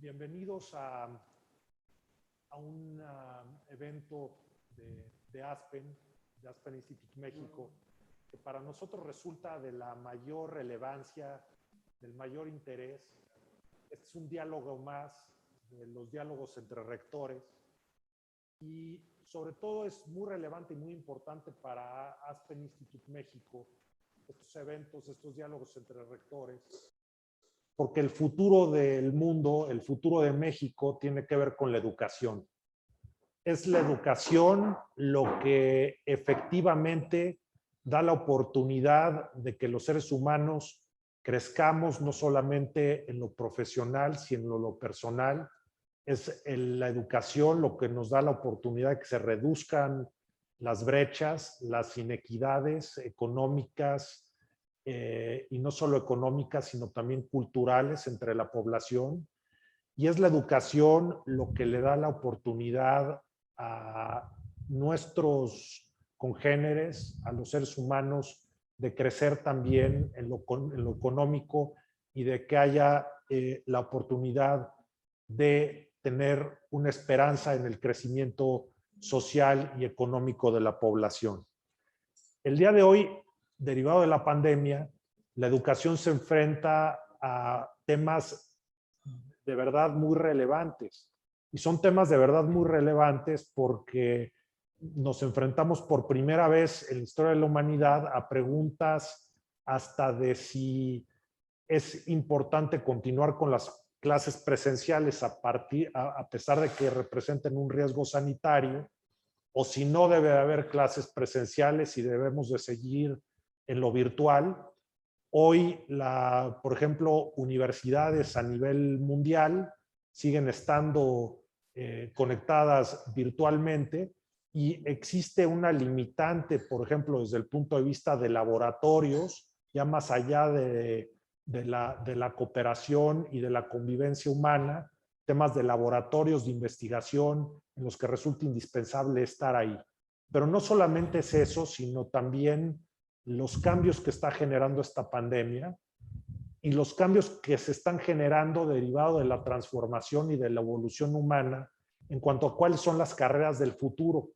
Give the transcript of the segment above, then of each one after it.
Bienvenidos a un evento de Aspen Institute México, que para nosotros resulta de la mayor relevancia, del mayor interés. Este es un diálogo más de los diálogos entre rectores y sobre todo es muy relevante y muy importante para Aspen Institute México estos eventos, estos diálogos entre rectores, porque el futuro del mundo, el futuro de México tiene que ver con la educación. Es la educación lo que efectivamente da la oportunidad de que los seres humanos crezcamos no solamente en lo profesional, sino en lo personal. Es la educación lo que nos da la oportunidad de que se reduzcan las brechas, las inequidades económicas, y no solo económicas, sino también culturales entre la población. Y es la educación lo que le da la oportunidad a nuestros congéneres, a los seres humanos, de crecer también en lo económico y de que haya la oportunidad de tener una esperanza en el crecimiento social y económico de la población. El día de hoy, derivado de la pandemia, la educación se enfrenta a temas de verdad muy relevantes. Y son temas de verdad muy relevantes porque nos enfrentamos por primera vez en la historia de la humanidad a preguntas hasta de si es importante continuar con las clases presenciales a pesar de que representen un riesgo sanitario, o si no debe de haber clases presenciales y debemos de seguir en lo virtual. Hoy, por ejemplo, universidades a nivel mundial siguen estando conectadas virtualmente y existe una limitante, por ejemplo, desde el punto de vista de laboratorios, ya más allá de la cooperación y de la convivencia humana, temas de laboratorios de investigación en los que resulta indispensable estar ahí. Pero no solamente es eso, sino también los cambios que está generando esta pandemia y los cambios que se están generando derivado de la transformación y de la evolución humana en cuanto a cuáles son las carreras del futuro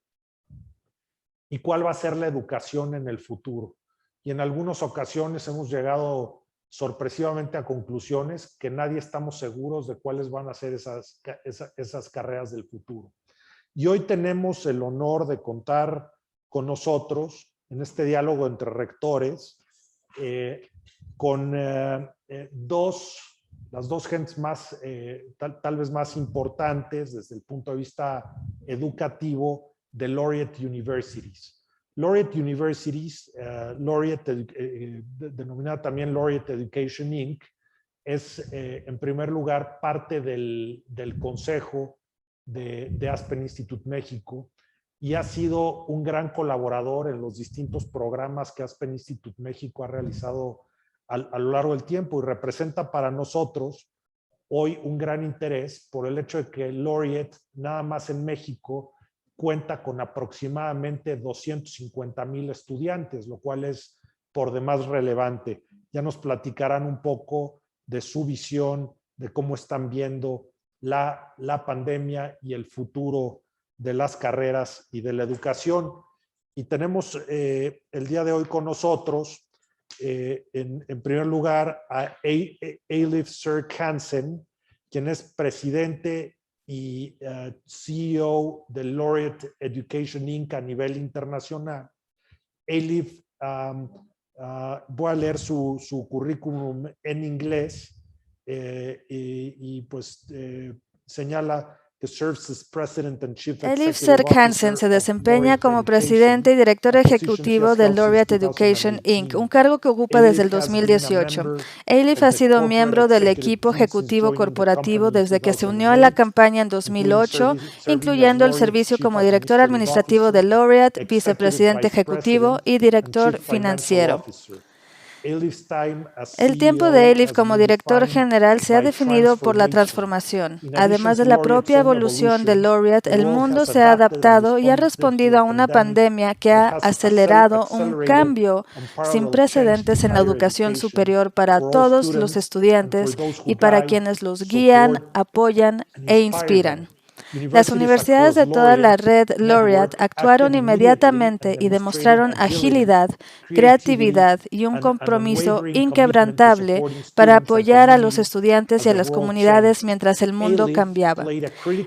y cuál va a ser la educación en el futuro. Y en algunas ocasiones hemos llegado sorpresivamente a conclusiones que nadie estamos seguros de cuáles van a ser esas carreras del futuro. Y hoy tenemos el honor de contar con nosotros en este diálogo entre rectores con las dos gentes más, tal vez más importantes desde el punto de vista educativo de Laureate Universities. Laureate Universities, denominada también Laureate Education Inc., es en primer lugar parte del consejo de Aspen Institute México y ha sido un gran colaborador en los distintos programas que Aspen Institute México ha realizado a lo largo del tiempo y representa para nosotros hoy un gran interés por el hecho de que Laureate, nada más en México, cuenta con aproximadamente 250,000 estudiantes, lo cual es por demás relevante. Ya nos platicarán un poco de su visión, de cómo están viendo la pandemia y el futuro de las carreras y de la educación. Y tenemos el día de hoy con nosotros, en primer lugar, a Eilif Serck-Hansen, quien es presidente y CEO de Laureate Education Inc. a nivel internacional. Eilif, voy a leer su currículum en inglés y pues señala que serves as President and Chief Eilif Executive Serck-Hansen Officer se of desempeña Laureate como Education, presidente y director a position she ejecutivo has de held since Laureate Education 2018. Inc., un cargo que ocupa desde el 2018. Eilif ha sido miembro del equipo ejecutivo corporativo desde que se unió a la campaña en 2008, incluyendo el servicio como director administrativo de Laureate, vicepresidente ejecutivo y director financiero. El tiempo de Eilif como director general se ha definido por la transformación. Además de la propia evolución de Laureate, el mundo se ha adaptado y ha respondido a una pandemia que ha acelerado un cambio sin precedentes en la educación superior para todos los estudiantes y para quienes los guían, apoyan e inspiran. Las universidades de toda la red Laureate actuaron inmediatamente y demostraron agilidad, creatividad y un compromiso inquebrantable para apoyar a los estudiantes y a las comunidades mientras el mundo cambiaba.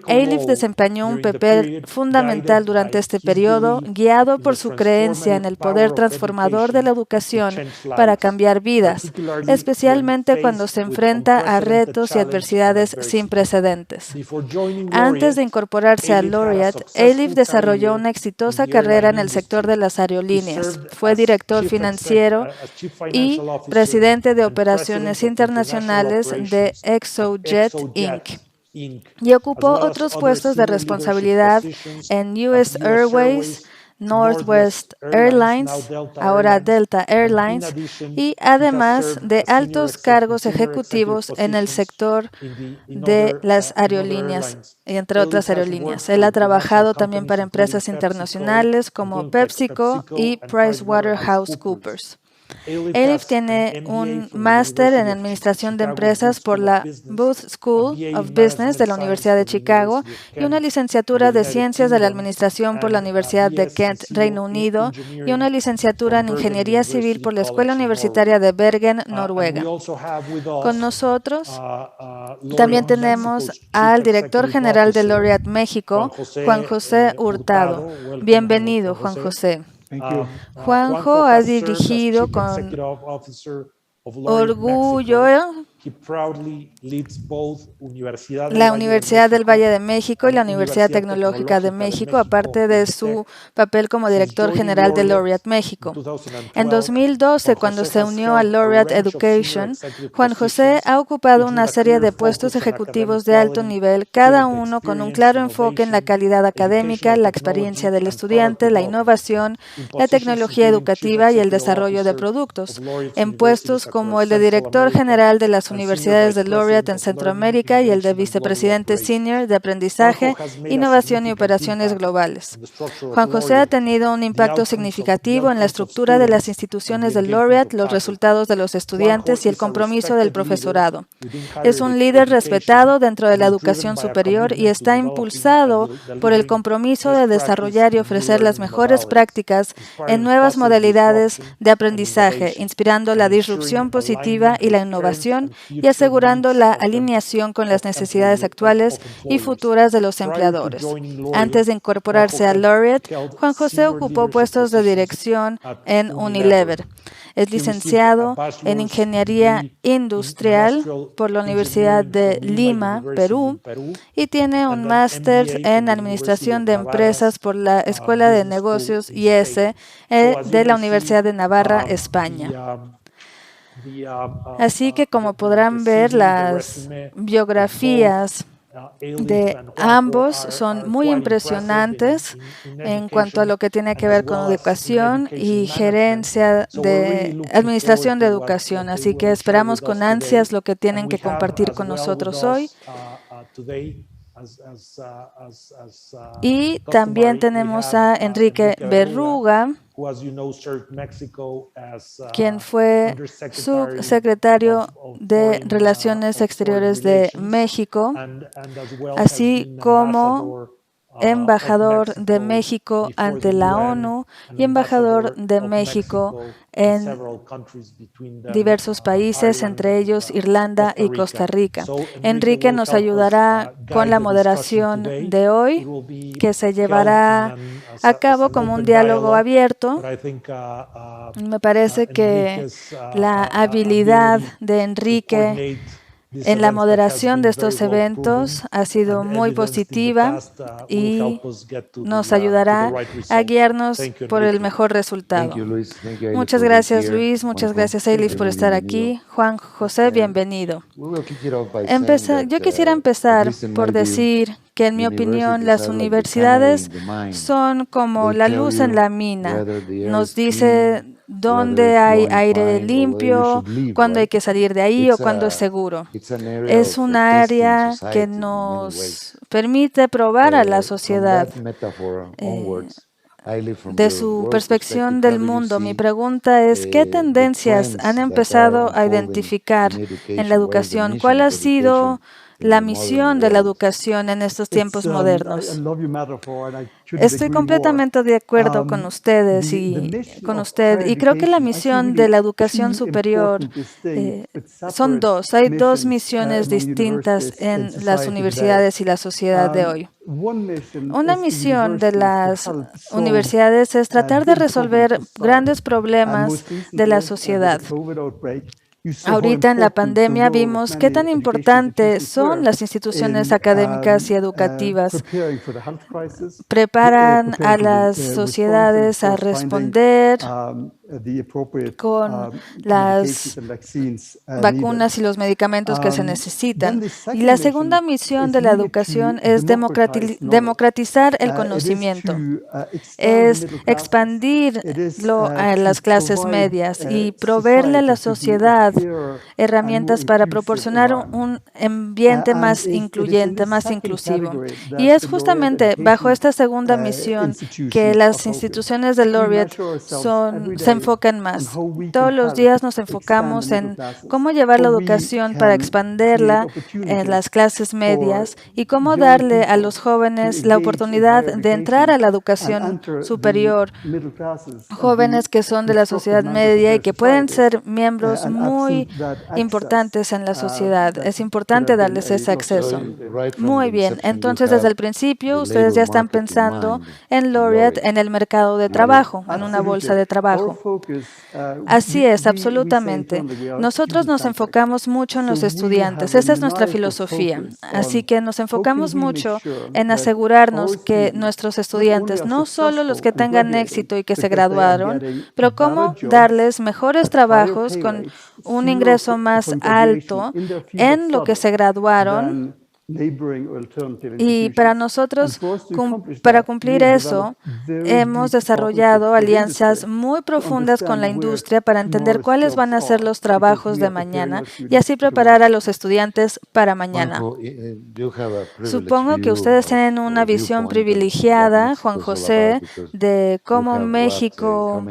Eilif desempeñó un papel fundamental durante este periodo, guiado por su creencia en el poder transformador de la educación para cambiar vidas, especialmente cuando se enfrenta a retos y adversidades sin precedentes. Antes de incorporarse a Laureate, Eilif desarrolló una exitosa carrera en el sector de las aerolíneas. Fue director financiero y presidente de operaciones internacionales de ExoJet Inc. Y ocupó otros puestos de responsabilidad en US Airways, Northwest Airlines, ahora Delta Airlines, y además de altos cargos ejecutivos en el sector de las aerolíneas, entre otras aerolíneas. Él ha trabajado también para empresas internacionales como PepsiCo y PricewaterhouseCoopers. Eilif tiene un máster en Administración de Empresas por la Booth School of Business de la Universidad de Chicago y una licenciatura de Ciencias de la Administración por la Universidad de Kent, Reino Unido, y una licenciatura en Ingeniería Civil por la Escuela Universitaria de Bergen, Noruega. Con nosotros también tenemos al director general de Laureate México, Juan José Hurtado. Bienvenido, Juan José. Juanjo ha dirigido con orgullo la Universidad del Valle de México y la Universidad Tecnológica de México, aparte de su papel como director general de Laureate México. En 2012, cuando se unió a Laureate Education, Juan José ha ocupado una serie de puestos ejecutivos de alto nivel, cada uno con un claro enfoque en la calidad académica, la experiencia del estudiante, la innovación, la tecnología educativa y el desarrollo de productos, en puestos como el de director general de las universidades de Laureate en Centroamérica y el de vicepresidente senior de aprendizaje, innovación y operaciones globales. Juan José ha tenido un impacto significativo en la estructura de las instituciones de Laureate, los resultados de los estudiantes y el compromiso del profesorado. Es un líder respetado dentro de la educación superior y está impulsado por el compromiso de desarrollar y ofrecer las mejores prácticas en nuevas modalidades de aprendizaje, inspirando la disrupción positiva y la innovación y asegurando la alineación con las necesidades actuales y futuras de los empleadores. Antes de incorporarse a Laureate, Juan José ocupó puestos de dirección en Unilever. Es licenciado en Ingeniería Industrial por la Universidad de Lima, Perú, y tiene un máster en Administración de Empresas por la Escuela de Negocios IES de la Universidad de Navarra, España. Así que, como podrán ver, las biografías de ambos son muy impresionantes en cuanto a lo que tiene que ver con educación y gerencia de administración de educación. Así que esperamos con ansias lo que tienen que compartir con nosotros hoy. Y también tenemos a Enrique Berruga, quien fue subsecretario de Relaciones Exteriores de México, así como embajador de México ante la ONU y embajador de México en diversos países, entre ellos Irlanda y Costa Rica. Enrique nos ayudará con la moderación de hoy, que se llevará a cabo como un diálogo abierto. Me parece que la habilidad de Enrique en la moderación de estos eventos ha sido muy positiva y nos ayudará a guiarnos por el mejor resultado. Muchas gracias, Luis. Muchas gracias, Eilif, por estar aquí. Juan José, bienvenido. Yo quisiera empezar por decir que en mi opinión las universidades son como la luz en la mina. Nos dice dónde hay aire limpio, cuándo hay que salir de ahí o cuándo es seguro. Es un área que nos permite probar a la sociedad. De su perspectiva del mundo, mi pregunta es, ¿qué tendencias han empezado a identificar en la educación? ¿Cuál ha sido la misión de la educación en estos tiempos modernos? Estoy completamente de acuerdo con ustedes y creo que la misión de la educación superior son dos. Hay dos misiones distintas en las universidades y la sociedad de hoy. Una misión de las universidades es tratar de resolver grandes problemas de la sociedad. Ahorita en la pandemia vimos qué tan importantes son las instituciones académicas y educativas. Preparan a las sociedades a responder con las vacunas y los medicamentos que se necesitan. Y la segunda misión de la educación es democratizar el conocimiento, es expandirlo a las clases medias y proveerle a la sociedad herramientas para proporcionar un ambiente más incluyente, más inclusivo. Y es justamente bajo esta segunda misión que las instituciones de Laureate se enfocan más. Todos los días nos enfocamos en cómo llevar la educación para expandirla en las clases medias y cómo darle a los jóvenes la oportunidad de entrar a la educación superior, jóvenes que son de la sociedad media y que pueden ser miembros muy importantes en la sociedad. Es importante darles ese acceso. Muy bien. Entonces, desde el principio, ustedes ya están pensando en Laureate, en el mercado de trabajo, en una bolsa de trabajo. Así es, absolutamente. Nosotros nos enfocamos mucho en los estudiantes. Esa es nuestra filosofía. Así que nos enfocamos mucho en asegurarnos que nuestros estudiantes, no solo los que tengan éxito y que se graduaron, pero cómo darles mejores trabajos con un ingreso más alto en lo que se graduaron. Y para nosotros, para cumplir eso, hemos desarrollado alianzas muy profundas con la industria para entender cuáles van a ser los trabajos de mañana y así preparar a los estudiantes para mañana. Supongo que ustedes tienen una visión privilegiada, Juan José, de cómo México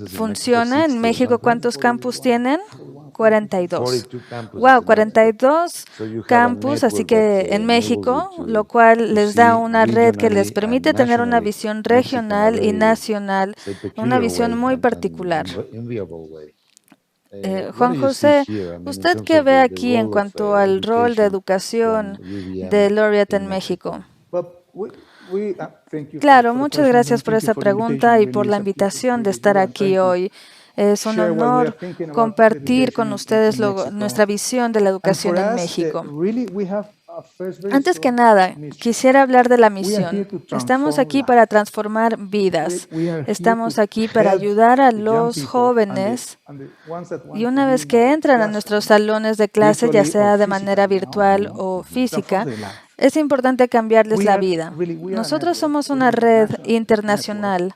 funciona. En México, ¿cuántos campus tienen? 42. Wow, 42 campus, así que en México, lo cual les da una red que les permite tener una visión regional y nacional, una visión muy particular. Juan José, ¿usted qué ve aquí en cuanto al rol de educación de Laureate en México? Claro, muchas gracias por esa pregunta y por la invitación de estar aquí hoy. Es un honor compartir con ustedes nuestra visión de la educación en México. Antes que nada, quisiera hablar de la misión. Estamos aquí para transformar vidas. Estamos aquí para ayudar a los jóvenes y una vez que entran a nuestros salones de clase, ya sea de manera virtual o física, es importante cambiarles la vida. Nosotros somos una red internacional.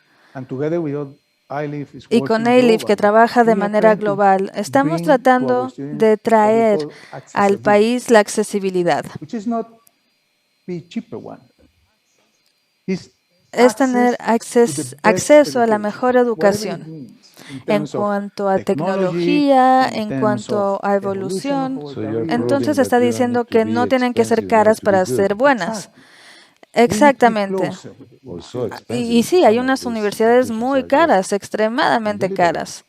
Y con A-Leaf, que trabaja de manera global, estamos tratando de traer al país la accesibilidad. Es tener acceso a la mejor educación en cuanto a tecnología, en cuanto a evolución. Entonces está diciendo que no tienen que ser caras para ser buenas. Exactamente. Y sí, hay unas universidades muy caras, extremadamente caras.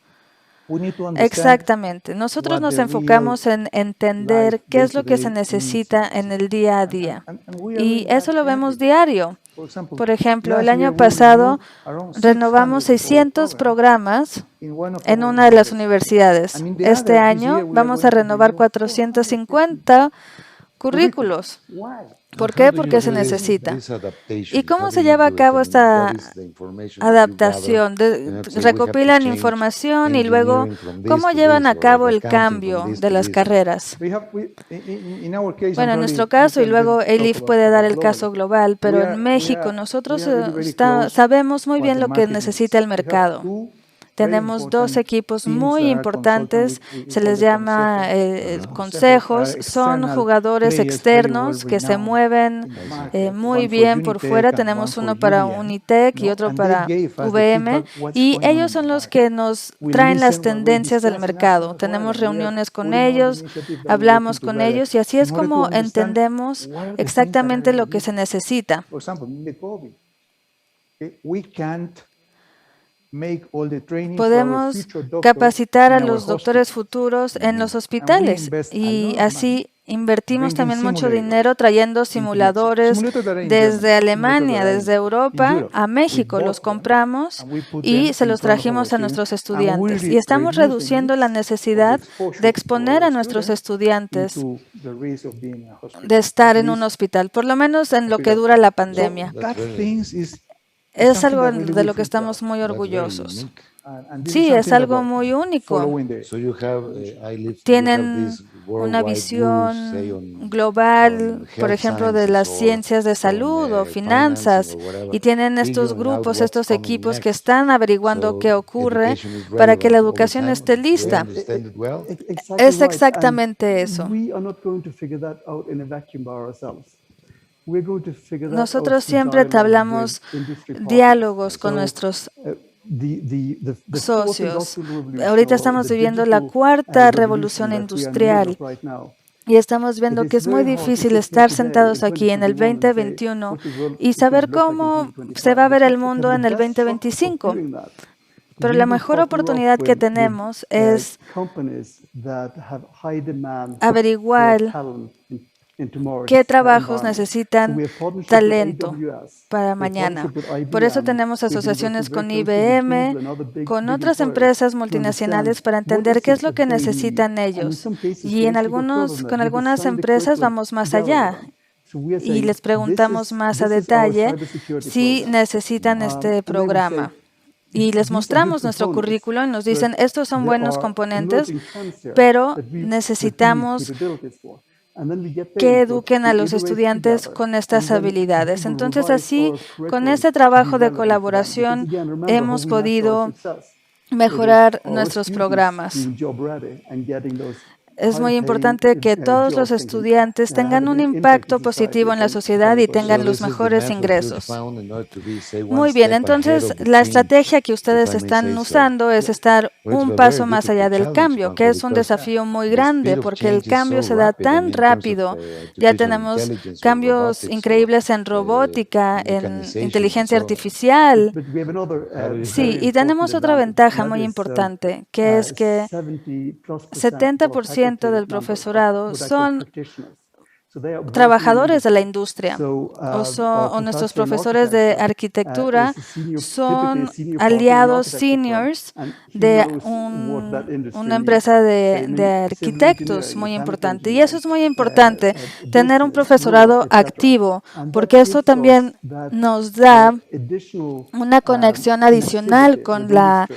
Exactamente. Nosotros nos enfocamos en entender qué es lo que se necesita en el día a día. Y eso lo vemos diario. Por ejemplo, el año pasado renovamos 600 programas en una de las universidades. Este año vamos a renovar 450 currículos. ¿Por qué? Porque se necesita. ¿Y cómo se lleva a cabo esta adaptación? Recopilan información y luego, ¿cómo llevan a cabo el cambio de las carreras? Bueno, en nuestro caso, y luego Elif puede dar el caso global, pero en México nosotros sabemos muy bien lo que necesita el mercado. Tenemos dos equipos muy importantes, se les llama consejos, son jugadores externos que se mueven muy bien por fuera. Tenemos uno para Unitec y otro para VM, y ellos son los que nos traen las tendencias del mercado. Tenemos reuniones con ellos, hablamos con ellos, y así es como entendemos exactamente lo que se necesita. Podemos capacitar a los doctores futuros en los hospitales y así invertimos también mucho dinero trayendo simuladores desde Alemania, desde Europa a México. Los compramos y se los trajimos a nuestros estudiantes. Y estamos reduciendo la necesidad de exponer a nuestros estudiantes de estar en un hospital, por lo menos en lo que dura la pandemia. Es algo de lo que estamos muy orgullosos. Sí, es algo muy único. Tienen una visión global, por ejemplo, de las ciencias de salud o finanzas, y tienen estos grupos, estos equipos que están averiguando qué ocurre para que la educación esté lista. Es exactamente eso. Nosotros siempre entablamos diálogos con nuestros socios. Ahorita estamos viviendo la cuarta revolución industrial y estamos viendo que es muy difícil estar sentados aquí en el 2021 y saber cómo se va a ver el mundo en el 2025. Pero la mejor oportunidad que tenemos es averiguar qué trabajos necesitan talento para mañana. Por eso tenemos asociaciones con IBM, con otras empresas multinacionales para entender qué es lo que necesitan ellos. Y con algunas empresas vamos más allá y les preguntamos más a detalle si necesitan este programa. Y les mostramos nuestro currículo y nos dicen, estos son buenos componentes, pero necesitamos que eduquen a los estudiantes con estas habilidades. Entonces, así, con este trabajo de colaboración, hemos podido mejorar nuestros programas. Es muy importante que todos los estudiantes tengan un impacto positivo en la sociedad y tengan los mejores ingresos. Muy bien, entonces la estrategia que ustedes están usando es estar un paso más allá del cambio, que es un desafío muy grande porque el cambio se da tan rápido. Ya tenemos cambios increíbles en robótica, en inteligencia artificial. Sí, y tenemos otra ventaja muy importante, que es que 70% del profesorado son trabajadores de la industria o nuestros profesores de arquitectura son aliados seniors de una empresa de arquitectos muy importante. Y eso es muy importante, tener un profesorado activo, porque eso también nos da una conexión adicional con la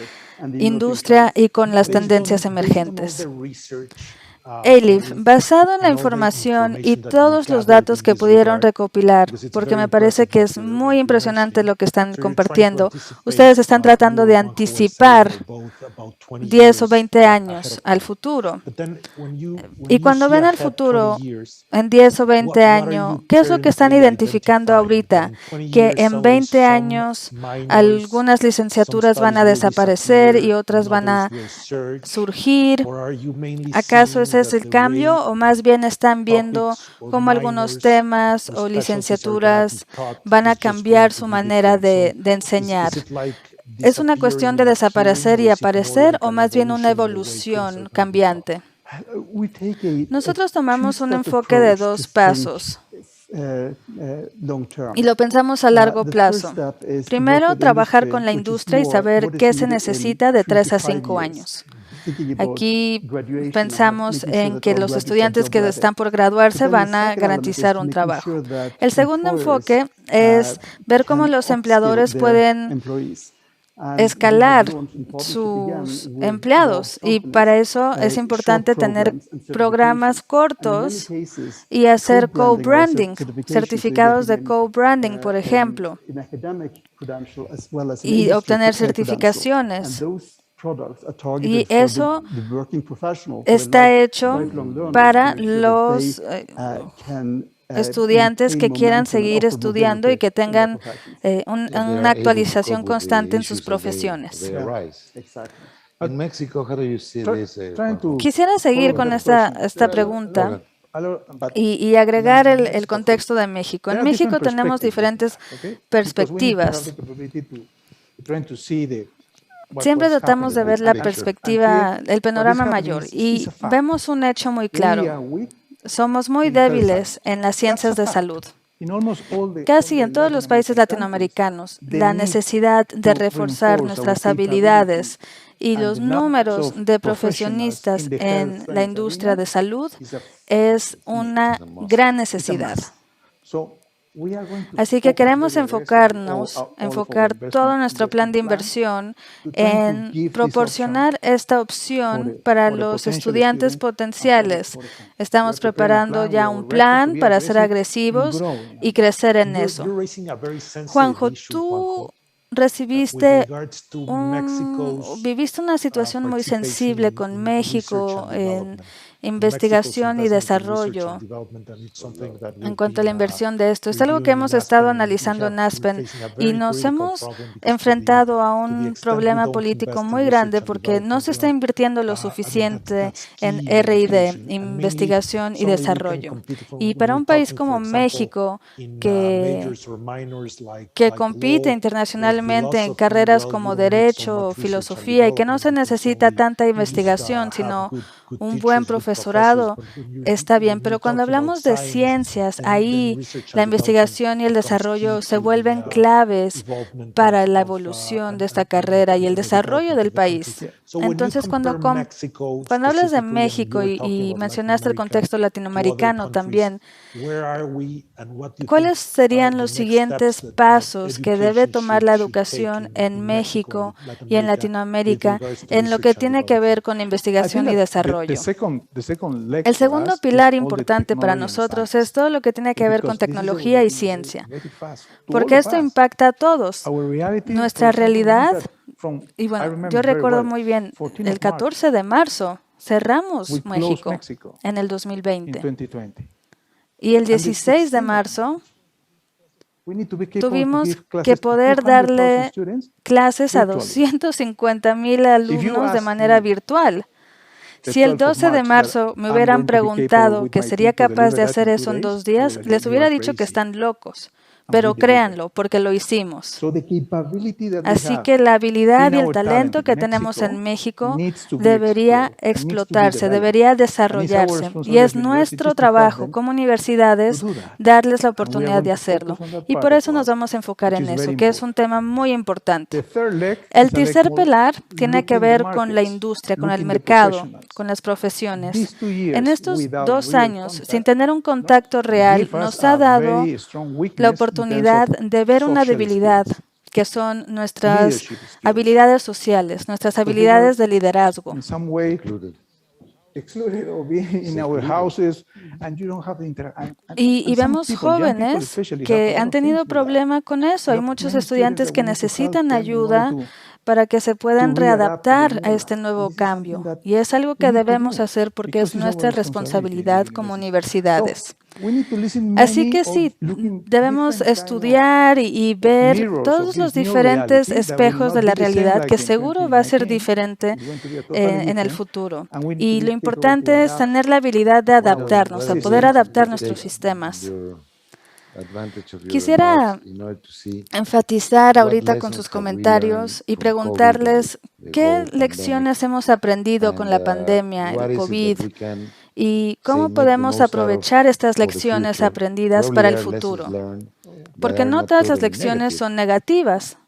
industria y con las tendencias emergentes. Elif, basado en la información y todos los datos que pudieron recopilar, porque me parece que es muy impresionante lo que están compartiendo, ustedes están tratando de anticipar 10 o 20 años al futuro. Y cuando ven al futuro, en 10 o 20 años, ¿qué es lo que están identificando ahorita? Que en 20 años algunas licenciaturas van a desaparecer y otras van a surgir. ¿Acaso ese es el cambio o más bien están viendo cómo algunos temas o licenciaturas van a cambiar su manera de enseñar? ¿Es una cuestión de desaparecer y aparecer o más bien una evolución cambiante? Nosotros tomamos un enfoque de 2 pasos y lo pensamos a largo plazo. Primero, trabajar con la industria y saber qué se necesita de 3 a 5 años. Aquí pensamos en que los estudiantes que están por graduarse van a garantizar un trabajo. El segundo enfoque es ver cómo los empleadores pueden escalar sus empleados, y para eso es importante tener programas cortos y hacer co-branding, certificados de co-branding, por ejemplo, y obtener certificaciones. Y eso está hecho para los estudiantes que quieran seguir estudiando y que tengan una actualización constante en sus profesiones. Quisiera seguir con esta pregunta y agregar el contexto de México. En México tenemos diferentes perspectivas. Siempre tratamos de ver la perspectiva, el panorama mayor, y vemos un hecho muy claro. Somos muy débiles en las ciencias de salud. Casi en todos los países latinoamericanos, la necesidad de reforzar nuestras habilidades y los números de profesionistas en la industria de salud es una gran necesidad. Así que queremos enfocar todo nuestro plan de inversión en proporcionar esta opción para los estudiantes potenciales. Estamos preparando ya un plan para ser agresivos y crecer en eso. Juanjo, tú viviste una situación muy sensible con México en investigación y desarrollo en cuanto a la inversión de esto. Es algo que hemos estado analizando en Aspen y nos hemos enfrentado a un problema político muy grande porque no se está invirtiendo lo suficiente en R&D, investigación y desarrollo. Y para un país como México, que compite internacionalmente en carreras como Derecho o Filosofía y que no se necesita tanta investigación, sino un buen profesorado, está bien, pero cuando hablamos de ciencias, ahí la investigación y el desarrollo se vuelven claves para la evolución de esta carrera y el desarrollo del país. Entonces, cuando hablas de México y mencionaste el contexto latinoamericano también, ¿cuáles serían los siguientes pasos que debe tomar la educación en México y en Latinoamérica en lo que tiene que ver con investigación y desarrollo? El segundo pilar importante para nosotros es todo lo que tiene que ver con tecnología y ciencia, porque esto impacta a todos. Nuestra realidad, y bueno, yo recuerdo muy bien, el 14 de marzo cerramos México en el 2020. Y el 16 de marzo tuvimos que poder darle clases a 250,000 alumnos de manera virtual. Si el 12 de marzo me hubieran preguntado que sería capaz de hacer eso en 2 días, les hubiera dicho que están locos. Pero créanlo, porque lo hicimos. Así que la habilidad y el talento que tenemos en México debería explotarse, debería desarrollarse. Y es nuestro trabajo como universidades darles la oportunidad de hacerlo. Y por eso nos vamos a enfocar en eso, que es un tema muy importante. El tercer pilar tiene que ver con la industria, con el mercado, con las profesiones. En estos 2 años, sin tener un contacto real, nos ha dado la oportunidad de ver una debilidad que son nuestras habilidades sociales, nuestras habilidades de liderazgo. Y vemos jóvenes que han tenido problema con eso. Hay muchos estudiantes que necesitan ayuda para que se puedan readaptar a este nuevo cambio. Y es algo que debemos hacer porque es nuestra responsabilidad como universidades. Así que sí, debemos estudiar y ver todos los diferentes espejos de la realidad, que seguro va a ser diferente en el futuro. Y lo importante es tener la habilidad de adaptarnos, a poder adaptar nuestros sistemas. Quisiera enfatizar ahorita con sus comentarios y preguntarles qué lecciones hemos aprendido con la pandemia, el COVID, y cómo podemos aprovechar estas lecciones aprendidas para el futuro. Porque no todas las lecciones son negativas.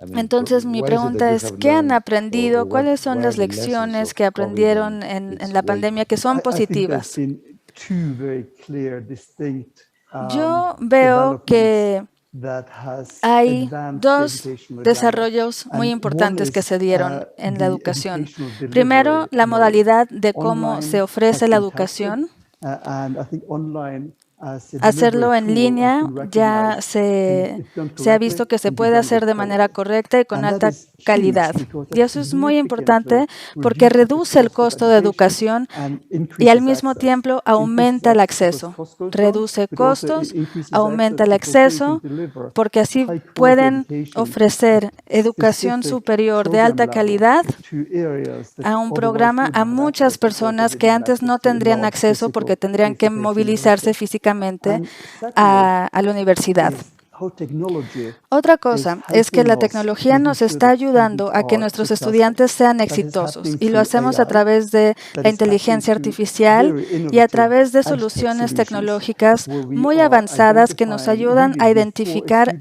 Entonces, mi pregunta es, ¿qué han aprendido? ¿Cuáles son las lecciones que aprendieron en la pandemia que son positivas? Yo veo que hay dos desarrollos muy importantes que se dieron en la educación. Primero, la modalidad de cómo se ofrece la educación. Hacerlo en línea ya se ha visto que se puede hacer de manera correcta y con alta calidad. Y eso es muy importante porque reduce el costo de educación y al mismo tiempo aumenta el acceso. Reduce costos, aumenta el acceso, porque así pueden ofrecer educación superior de alta calidad a un programa a muchas personas que antes no tendrían acceso porque tendrían que movilizarse físicamente a la universidad. Otra cosa es que la tecnología nos está ayudando a que nuestros estudiantes sean exitosos y lo hacemos a través de la inteligencia artificial y a través de soluciones tecnológicas muy avanzadas que nos ayudan a identificar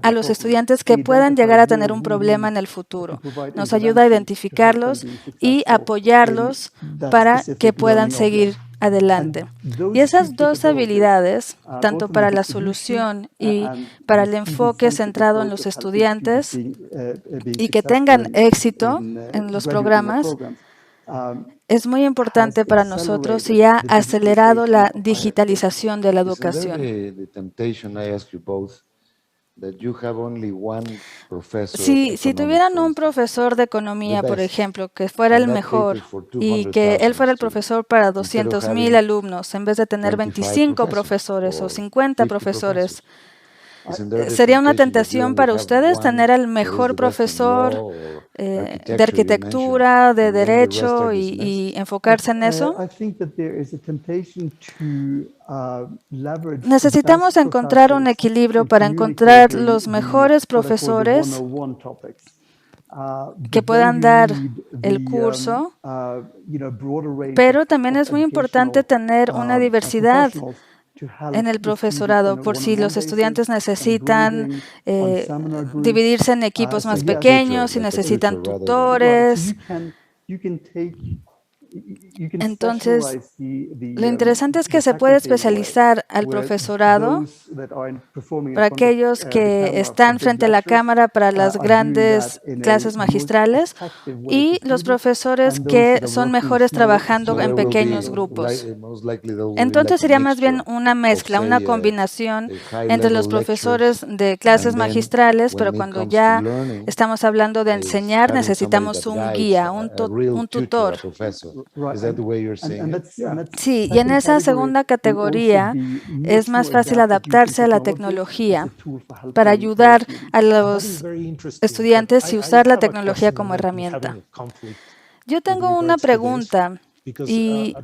a los estudiantes que puedan llegar a tener un problema en el futuro. Nos ayuda a identificarlos y apoyarlos para que puedan seguir adelante. Y esas dos habilidades, tanto para la solución y para el enfoque centrado en los estudiantes y que tengan éxito en los programas, es muy importante para nosotros y ha acelerado la digitalización de la educación. Si tuvieran un profesor de economía, por ejemplo, que fuera el mejor y que él fuera el profesor para 200,000 alumnos, en vez de tener 25 profesores o 50 profesores, ¿sería una tentación para ustedes tener al mejor profesor de arquitectura, de derecho y enfocarse en eso? Necesitamos encontrar un equilibrio para encontrar los mejores profesores que puedan dar el curso, pero también es muy importante tener una diversidad en el profesorado, por si los estudiantes necesitan dividirse en equipos más pequeños, si necesitan tutores. Entonces, lo interesante es que se puede especializar al profesorado para aquellos que están frente a la cámara para las grandes clases magistrales y los profesores que son mejores trabajando en pequeños grupos. Entonces sería más bien una mezcla, una combinación entre los profesores de clases magistrales, pero cuando ya estamos hablando de enseñar, necesitamos un guía, un tutor. Sí, y en esa segunda categoría es más fácil adaptarse a la tecnología para ayudar a los estudiantes y usar la tecnología como herramienta. Yo tengo una pregunta y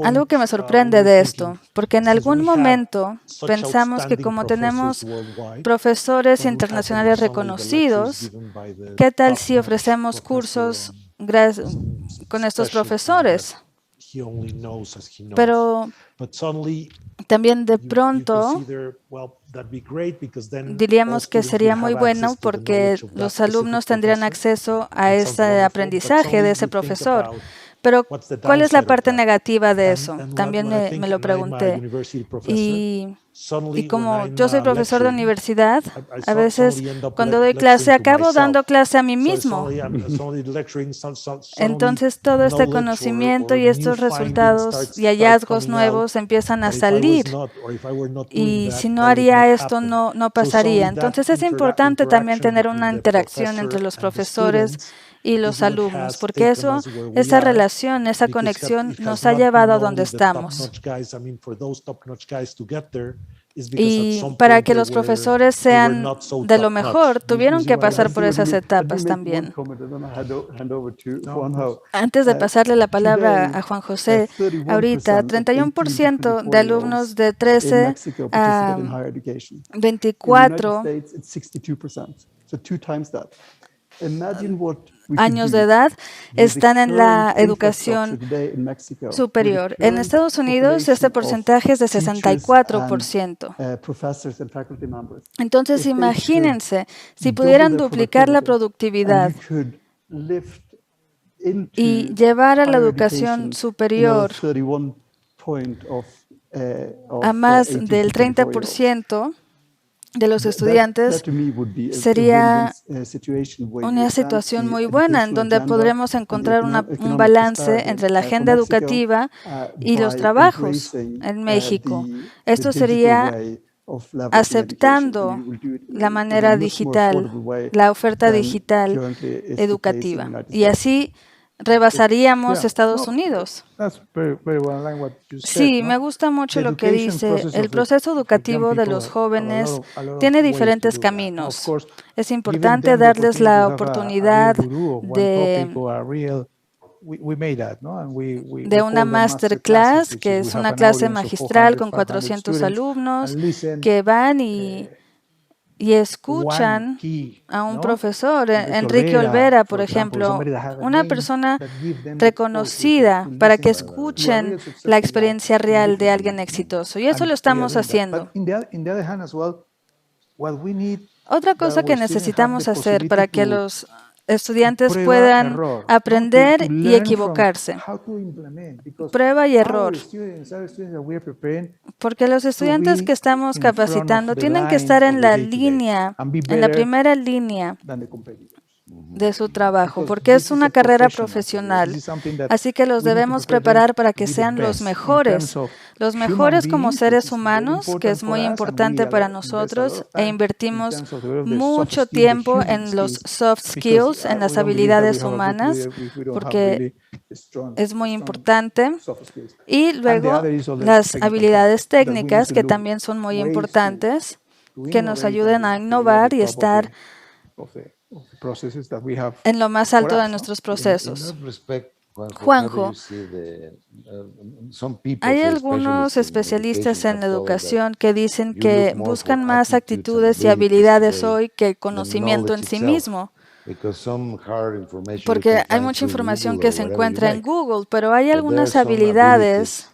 algo que me sorprende de esto, porque en algún momento pensamos que como tenemos profesores internacionales reconocidos, ¿qué tal si ofrecemos cursos con estos profesores? Pero también de pronto diríamos que sería muy bueno porque los alumnos tendrían acceso a ese aprendizaje de ese profesor. Pero, ¿cuál es la parte negativa de eso? También me lo pregunté. Y como yo soy profesor de universidad, a veces cuando doy clase, acabo dando clase a mí mismo. Entonces, todo este conocimiento y estos resultados y hallazgos nuevos empiezan a salir. Y si no haría esto, no pasaría. Entonces, es importante también tener una interacción entre los profesores y los alumnos, porque esa relación, esa conexión nos ha llevado a donde estamos. Y para que los profesores sean de lo mejor, tuvieron que pasar por esas etapas también. Antes de pasarle la palabra a Juan José, ahorita 31% de alumnos de 13 a 24 años de edad están en la educación superior. En Estados Unidos, este porcentaje es de 64%. Entonces, imagínense, si pudieran duplicar la productividad y llevar a la educación superior a más del 30% de los estudiantes, sería una situación muy buena en donde podremos encontrar un balance entre la agenda educativa y los trabajos en México. Esto sería aceptando la manera digital, la oferta digital educativa. Y así rebasaríamos Estados Unidos. Sí, me gusta mucho lo que dice. El proceso educativo de los jóvenes tiene diferentes caminos. Es importante darles la oportunidad de una masterclass, que es una clase magistral con 400 alumnos que van y escuchan a un profesor, Enrique Olvera, por ejemplo, una persona reconocida, para que escuchen la experiencia real de alguien exitoso. Y eso lo estamos haciendo. Otra cosa que necesitamos hacer para que los estudiantes puedan aprender y equivocarse. Prueba y error. Porque los estudiantes que estamos capacitando tienen que estar en la línea, en la primera línea de su trabajo, porque es una carrera profesional. Así que los debemos preparar para que sean los mejores como seres humanos, que es muy importante para nosotros, e invertimos mucho tiempo en los soft skills, en las habilidades humanas, porque es muy importante. Y luego las habilidades técnicas, que también son muy importantes, que nos ayuden a innovar y estar en lo más alto de nuestros procesos. Juanjo, hay algunos especialistas en la educación que dicen que buscan más actitudes y habilidades hoy que conocimiento en sí mismo. Porque hay mucha información que se encuentra en Google, pero hay algunas habilidades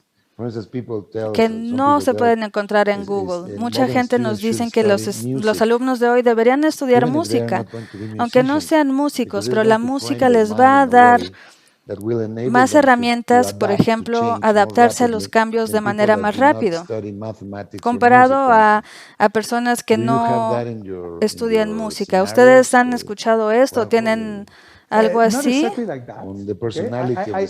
que no se pueden encontrar en Google. Mucha gente nos dice que los alumnos de hoy deberían estudiar música, aunque no sean músicos, pero la música les va a dar más herramientas, por ejemplo, adaptarse a los cambios de manera más rápido, comparado a personas que no estudian música. ¿Ustedes han escuchado esto? ¿Tienen algo así?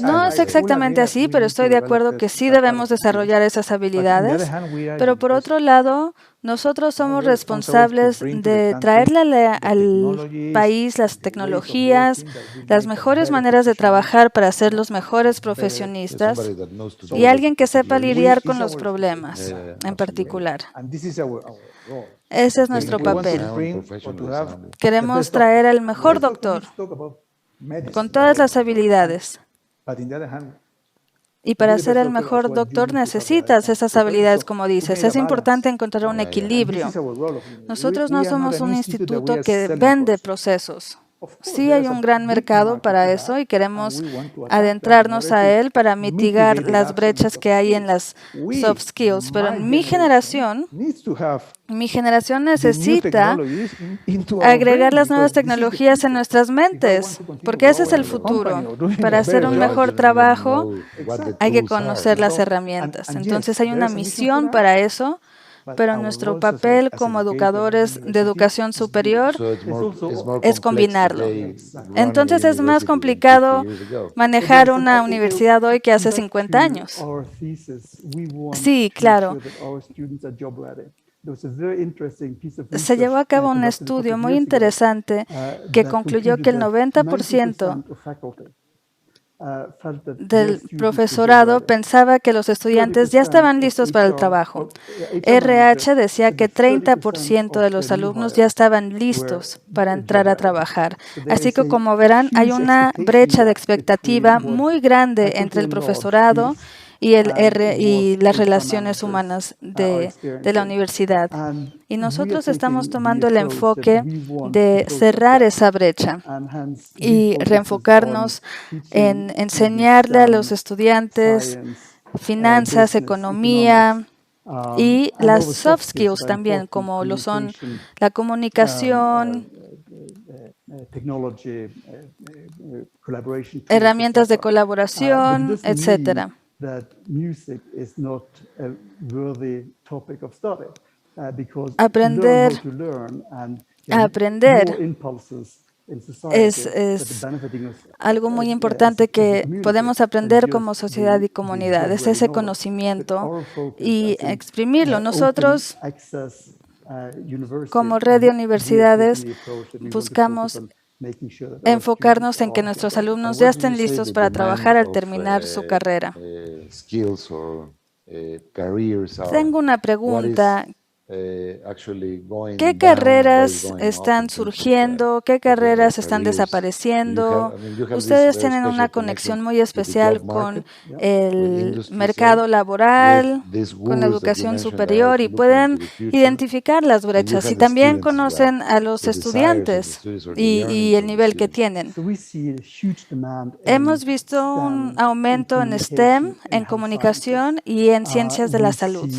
No es exactamente así, pero estoy de acuerdo que sí debemos desarrollar esas habilidades. Pero por otro lado, nosotros somos responsables de traerle al país las tecnologías, las mejores maneras de trabajar para ser los mejores profesionistas y alguien que sepa lidiar con los problemas en particular. Ese es nuestro papel. Queremos traer al mejor doctor con todas las habilidades. Y para ser el mejor doctor necesitas esas habilidades, como dices. Es importante encontrar un equilibrio. Nosotros no somos un instituto que vende procesos. Sí hay un gran mercado para eso y queremos adentrarnos a él para mitigar las brechas que hay en las soft skills. Pero mi generación necesita agregar las nuevas tecnologías en nuestras mentes, porque ese es el futuro. Para hacer un mejor trabajo hay que conocer las herramientas. Entonces hay una misión para eso, pero nuestro papel como educadores de educación superior es combinarlo. Entonces es más complicado manejar una universidad hoy que hace 50 años. Sí, claro. Se llevó a cabo un estudio muy interesante que concluyó que el 90% del profesorado pensaba que los estudiantes ya estaban listos para el trabajo. RH decía que 30% de los alumnos ya estaban listos para entrar a trabajar. Así que, como verán, hay una brecha de expectativa muy grande entre el profesorado y y las relaciones humanas de la universidad. Y nosotros estamos tomando el enfoque de cerrar esa brecha y reenfocarnos en enseñarle a los estudiantes finanzas, economía y las soft skills también, como lo son la comunicación, herramientas de colaboración, etcétera. Aprender a aprender es algo muy importante que podemos aprender como sociedad y comunidad, es ese conocimiento y exprimirlo. Nosotros, como red de universidades, buscamos enfocarnos en que nuestros alumnos ya estén listos para trabajar al terminar su carrera. Tengo una pregunta. ¿Qué carreras están surgiendo? ¿Qué carreras están desapareciendo? Ustedes tienen una conexión muy especial con el mercado laboral, con la educación superior y pueden identificar las brechas y también conocen a los estudiantes y el nivel que tienen. Hemos visto un aumento en STEM, en comunicación y en ciencias de la salud.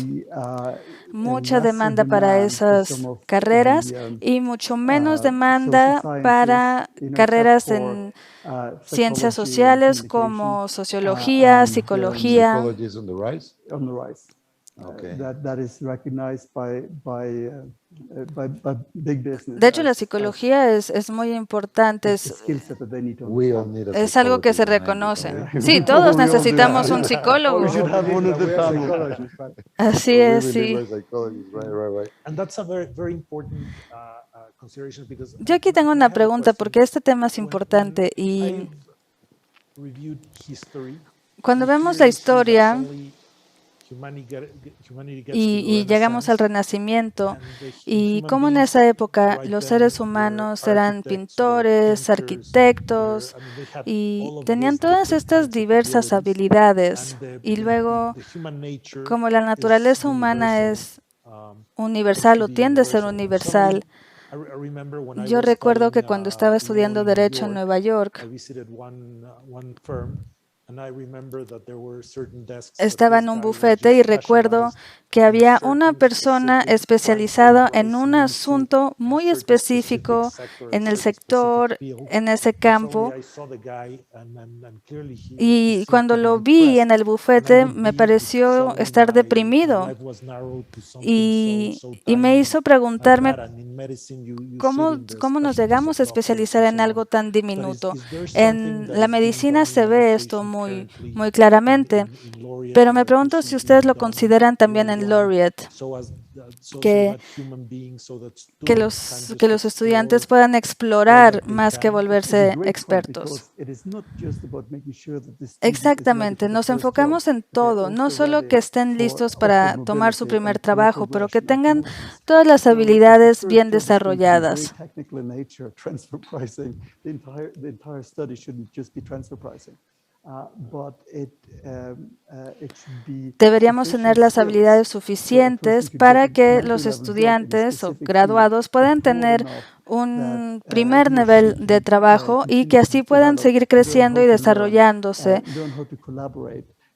Mucha demanda para esas carreras y mucho menos demanda para carreras en ciencias sociales como sociología, psicología. De hecho, la psicología es muy importante, es algo que se reconoce. Sí, todos necesitamos un psicólogo. Así es, sí. Yo aquí tengo una pregunta porque este tema es importante y cuando vemos la historia y llegamos al Renacimiento y cómo en esa época los seres humanos eran pintores, arquitectos y tenían todas estas diversas habilidades y luego como la naturaleza humana es universal o tiende a ser universal. Yo recuerdo que cuando estaba estudiando Derecho en Nueva York, estaba en un bufete y recuerdo que había una persona especializada en un asunto muy específico en el sector, en ese campo. Y cuando lo vi en el bufete me pareció estar deprimido y me hizo preguntarme cómo nos llegamos a especializar en algo tan diminuto. En la medicina se ve esto muy claramente, pero me pregunto si ustedes lo consideran también en Laureate, que los estudiantes puedan explorar más que volverse expertos. Exactamente, nos enfocamos en todo, no solo que estén listos para tomar su primer trabajo, pero que tengan todas las habilidades bien desarrolladas. Deberíamos tener las habilidades suficientes para que los estudiantes o graduados puedan tener un primer nivel de trabajo y que así puedan seguir creciendo y desarrollándose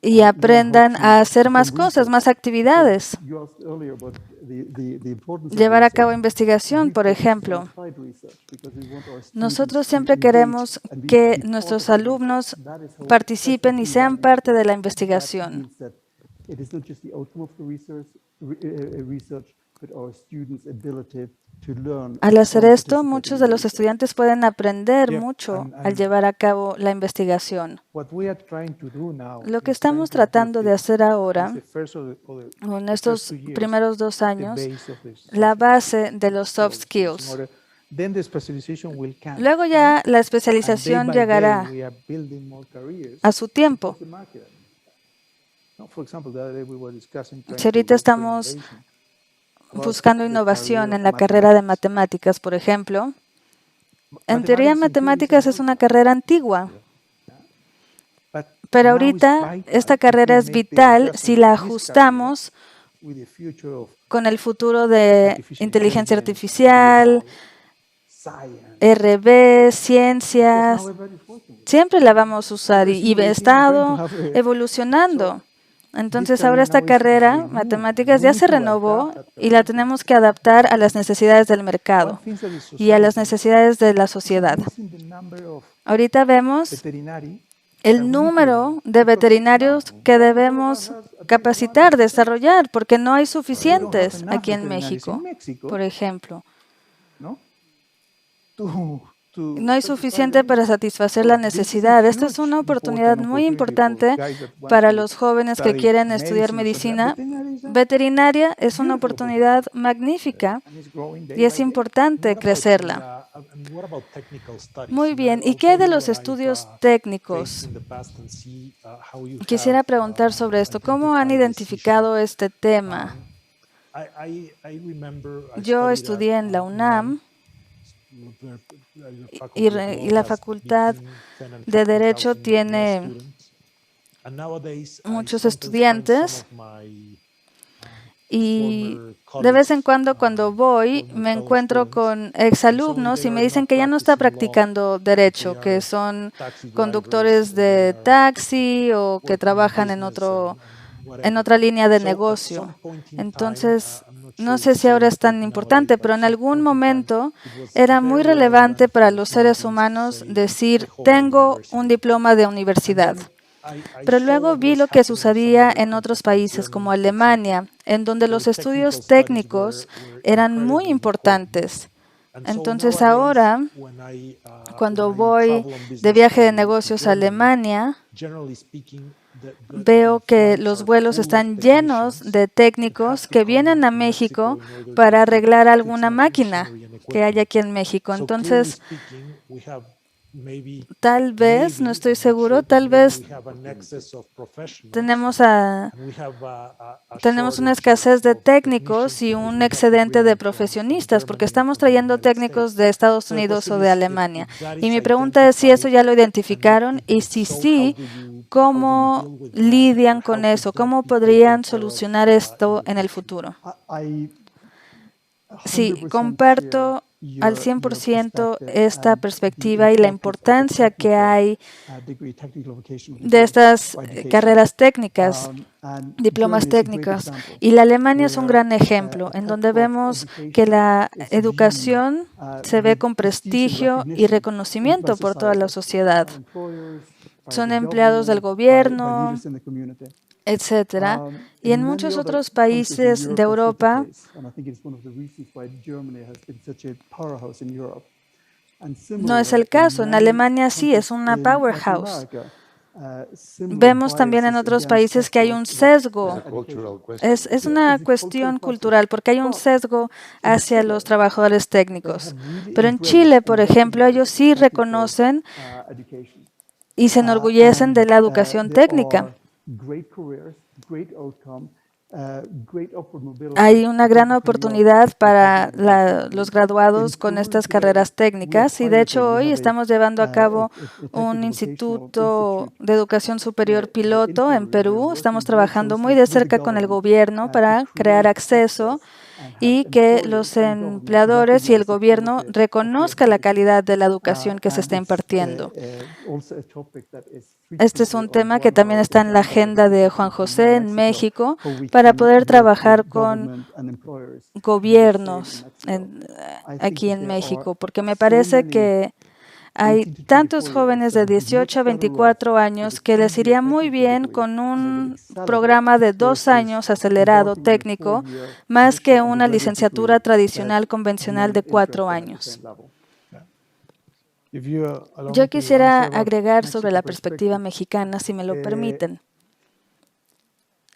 y aprendan a hacer más cosas, más actividades. Llevar a cabo investigación, por ejemplo. Nosotros siempre queremos que nuestros alumnos participen y sean parte de la investigación. Al hacer esto, muchos de los estudiantes pueden aprender mucho al llevar a cabo la investigación. Lo que estamos tratando de hacer ahora, en estos primeros 2 años, la base de los soft skills. Luego ya la especialización llegará a su tiempo. Si ahorita estamos buscando innovación en la carrera de matemáticas, por ejemplo, en teoría matemáticas es una carrera antigua, Pero ahorita esta carrera es vital si la ajustamos con el futuro de inteligencia artificial, RB, ciencias. Siempre la vamos a usar y ha estado evolucionando. Entonces ahora esta carrera, matemáticas, ya se renovó y la tenemos que adaptar a las necesidades del mercado y a las necesidades de la sociedad. Ahorita vemos el número de veterinarios que debemos capacitar, desarrollar, porque no hay suficientes aquí en México, por ejemplo. No hay suficiente para satisfacer la necesidad. Esta es una oportunidad muy importante para los jóvenes que quieren estudiar medicina. Veterinaria es una oportunidad magnífica y es importante crecerla. Muy bien. ¿Y qué hay de los estudios técnicos? Quisiera preguntar sobre esto. ¿Cómo han identificado este tema? Yo estudié en la UNAM. Y la Facultad de Derecho tiene muchos estudiantes y de vez en cuando voy me encuentro con exalumnos y me dicen que ya no está practicando derecho, que son conductores de taxi o que trabajan en otra línea de negocio. Entonces, no sé si ahora es tan importante, pero en algún momento era muy relevante para los seres humanos decir, tengo un diploma de universidad. Pero luego vi lo que sucedía en otros países como Alemania, en donde los estudios técnicos eran muy importantes. Entonces ahora, cuando voy de viaje de negocios a Alemania, veo que los vuelos están llenos de técnicos que vienen a México para arreglar alguna máquina que hay aquí en México. Entonces, tal vez, no estoy seguro, tal vez tenemos una escasez de técnicos y un excedente de profesionistas, porque estamos trayendo técnicos de Estados Unidos o de Alemania. Y mi pregunta es si eso ya lo identificaron y si sí, ¿cómo lidian con eso? ¿Cómo podrían solucionar esto en el futuro? Sí, comparto al 100% esta perspectiva y la importancia que hay de estas carreras técnicas, diplomas técnicos. Y la Alemania es un gran ejemplo, en donde vemos que la educación se ve con prestigio y reconocimiento por toda la sociedad. Son empleados del gobierno, etcétera. Y en muchos otros países de Europa, no es el caso. En Alemania sí, es una powerhouse. Vemos también en otros países que hay un sesgo. Es una cuestión cultural, porque hay un sesgo hacia los trabajadores técnicos. Pero en Chile, por ejemplo, ellos sí reconocen y se enorgullecen de la educación técnica. Hay una gran oportunidad para los graduados con estas carreras técnicas y de hecho hoy estamos llevando a cabo un instituto de educación superior piloto en Perú. Estamos trabajando muy de cerca con el gobierno para crear acceso y que los empleadores y el gobierno reconozcan la calidad de la educación que se está impartiendo. Este es un tema que también está en la agenda de Juan José en México para poder trabajar con gobiernos aquí en México, porque me parece que hay tantos jóvenes de 18 a 24 años que les iría muy bien con un programa de 2 años acelerado técnico, más que una licenciatura tradicional convencional de 4 años. Yo quisiera agregar sobre la perspectiva mexicana, si me lo permiten.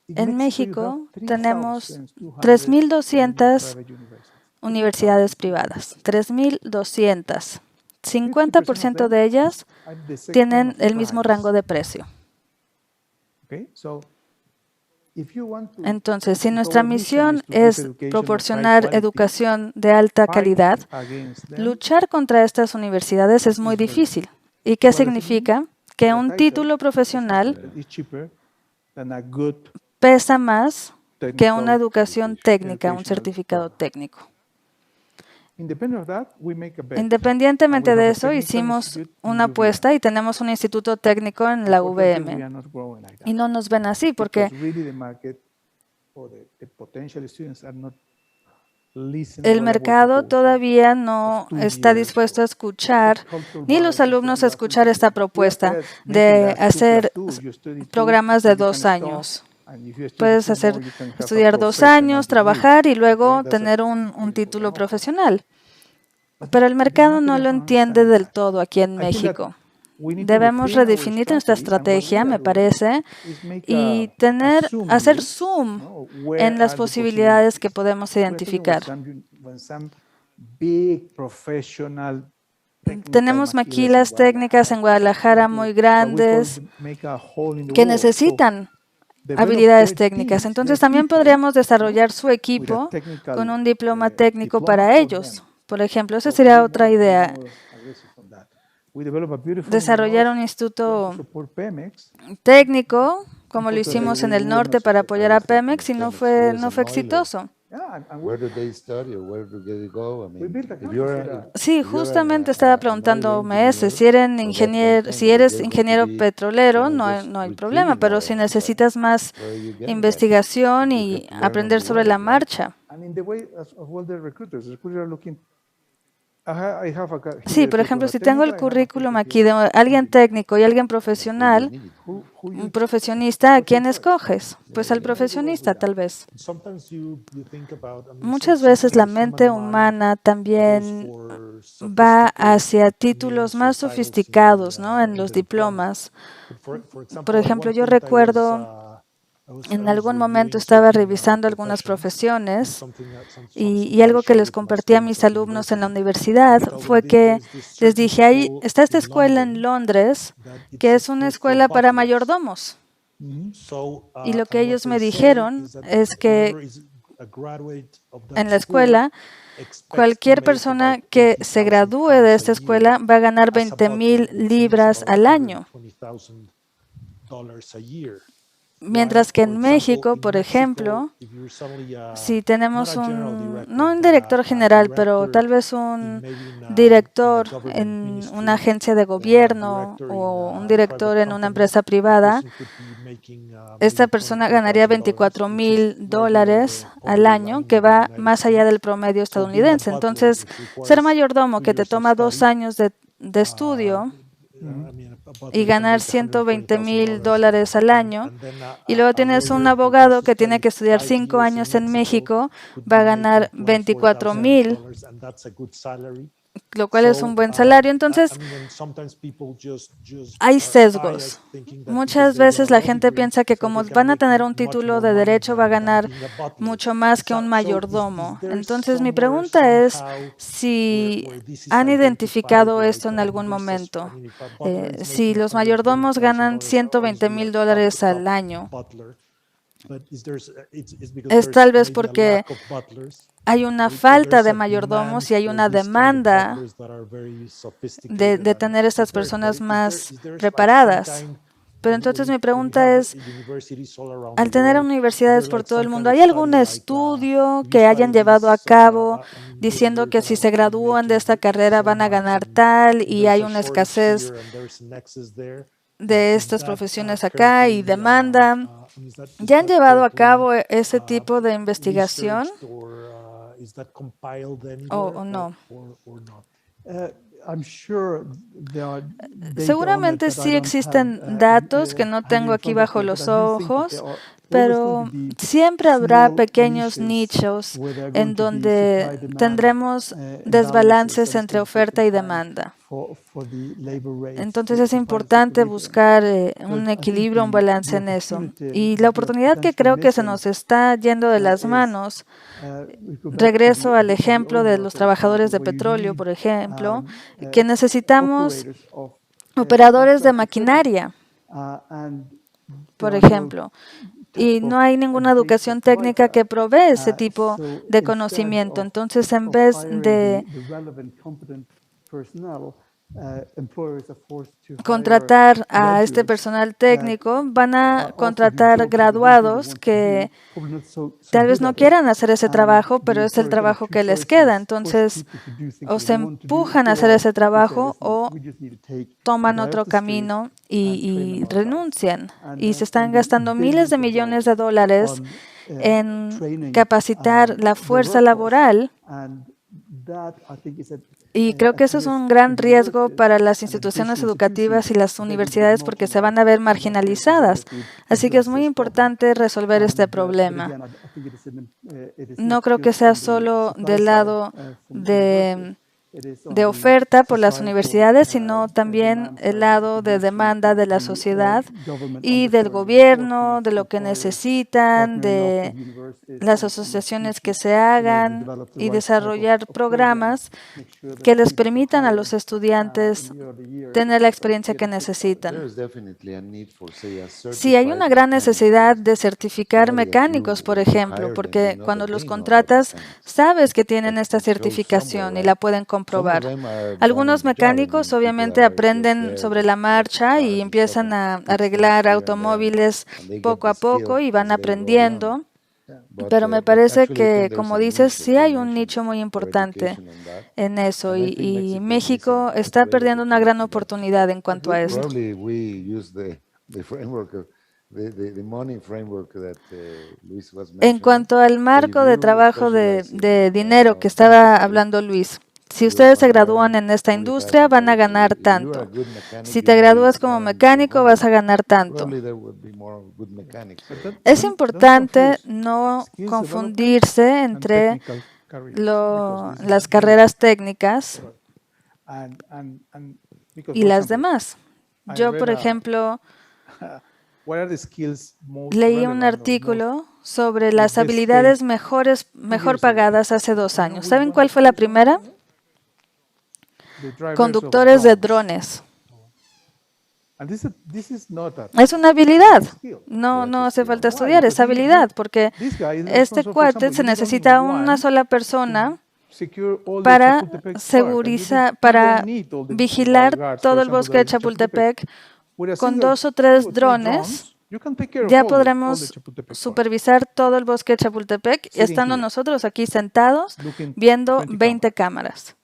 En México tenemos 3,200 universidades privadas, 3,200. 50% de ellas tienen el mismo rango de precio. Entonces, si nuestra misión es proporcionar educación de alta calidad, luchar contra estas universidades es muy difícil. ¿Y qué significa? que un título profesional pesa más que una educación técnica, un certificado técnico. Independientemente de eso, hicimos una apuesta y tenemos un instituto técnico en la UVM. Y no nos ven así porque el mercado todavía no está dispuesto a escuchar, ni los alumnos a escuchar esta propuesta de hacer programas de 2 años. Puedes estudiar 2 años, trabajar y luego tener un título profesional. Pero el mercado no lo entiende del todo aquí en México. Debemos redefinir nuestra estrategia, me parece, y hacer zoom en las posibilidades que podemos identificar. Tenemos maquilas técnicas en Guadalajara muy grandes que necesitan habilidades técnicas. Entonces también podríamos desarrollar su equipo con un diploma técnico para ellos. Por ejemplo, esa sería otra idea. Desarrollar un instituto técnico, como lo hicimos en el norte para apoyar a Pemex, y no fue exitoso. Sí, justamente estaba preguntándome ese. Si eres ingeniero petrolero, no hay problema, pero si necesitas más investigación y aprender sobre la marcha. Sí, por ejemplo, si tengo el currículum aquí de alguien técnico y alguien profesional, un profesionista, ¿a quién escoges? Pues al profesionista, tal vez. Muchas veces la mente humana también va hacia títulos más sofisticados, ¿no? En los diplomas. Por ejemplo, yo recuerdo en algún momento estaba revisando algunas profesiones y algo que les compartí a mis alumnos en la universidad fue que les dije, ahí está esta escuela en Londres, que es una escuela para mayordomos. Y lo que ellos me dijeron es que en la escuela, cualquier persona que se gradúe de esta escuela va a ganar 20,000 libras al año. Mientras que en México, por ejemplo, si tenemos no un director general, pero tal vez un director en una agencia de gobierno o un director en una empresa privada, esta persona ganaría $24,000 al año, que va más allá del promedio estadounidense. Entonces, ser mayordomo que te toma 2 años de estudio y ganar $120,000 al año, y luego tienes un abogado que tiene que estudiar 5 años en México, va a ganar 24,000, lo cual es un buen salario. Entonces, hay sesgos. Muchas veces la gente piensa que como van a tener un título de derecho, va a ganar mucho más que un mayordomo. Entonces, mi pregunta es si han identificado esto en algún momento. Si los mayordomos ganan $120,000 al año, es tal vez porque hay una falta de mayordomos y hay una demanda de tener estas personas más preparadas. Pero entonces mi pregunta es, al tener universidades por todo el mundo, ¿hay algún estudio que hayan llevado a cabo diciendo que si se gradúan de esta carrera van a ganar tal y hay una escasez de estas profesiones acá y demanda? ¿Ya han llevado a cabo ese tipo de investigación o no? Seguramente sí existen datos que no tengo aquí bajo los ojos, pero siempre habrá pequeños nichos en donde tendremos desbalances entre oferta y demanda. Entonces es importante buscar un equilibrio, un balance en eso. Y la oportunidad que creo que se nos está yendo de las manos, regreso al ejemplo de los trabajadores de petróleo, por ejemplo, que necesitamos operadores de maquinaria, por ejemplo. Y no hay ninguna educación técnica que provee ese tipo de conocimiento. Entonces, en vez de contratar a este personal técnico, van a contratar graduados que tal vez no quieran hacer ese trabajo, pero es el trabajo que les queda. Entonces, o se empujan a hacer ese trabajo o toman otro camino y renuncian. Y se están gastando miles de millones de dólares en capacitar la fuerza laboral. Y creo que eso es un gran riesgo para las instituciones educativas y las universidades porque se van a ver marginalizadas. Así que es muy importante resolver este problema. No creo que sea solo del lado de oferta por las universidades, sino también el lado de demanda de la sociedad y del gobierno, de lo que necesitan, de las asociaciones que se hagan y desarrollar programas que les permitan a los estudiantes tener la experiencia que necesitan. Sí, hay una gran necesidad de certificar mecánicos, por ejemplo, porque cuando los contratas, sabes que tienen esta certificación y la pueden comprobar. Algunos mecánicos obviamente aprenden sobre la marcha y empiezan a arreglar automóviles poco a poco y van aprendiendo. Pero me parece que, como dices, sí hay un nicho muy importante en eso y México está perdiendo una gran oportunidad en cuanto a esto. En cuanto al marco de trabajo de dinero que estaba hablando Luis, si ustedes se gradúan en esta industria, van a ganar tanto. Si te gradúas como mecánico, vas a ganar tanto. Es importante no confundirse entre las carreras técnicas y las demás. Yo, por ejemplo, leí un artículo sobre las habilidades mejor pagadas hace 2 años. ¿Saben cuál fue la primera? Conductores de drones. Es una habilidad. No hace falta estudiar, es habilidad, porque este cuate se necesita una sola persona para vigilar todo el bosque de Chapultepec. Con 2 o 3 drones ya podremos supervisar todo el bosque de Chapultepec, estando nosotros aquí sentados viendo 20 cámaras.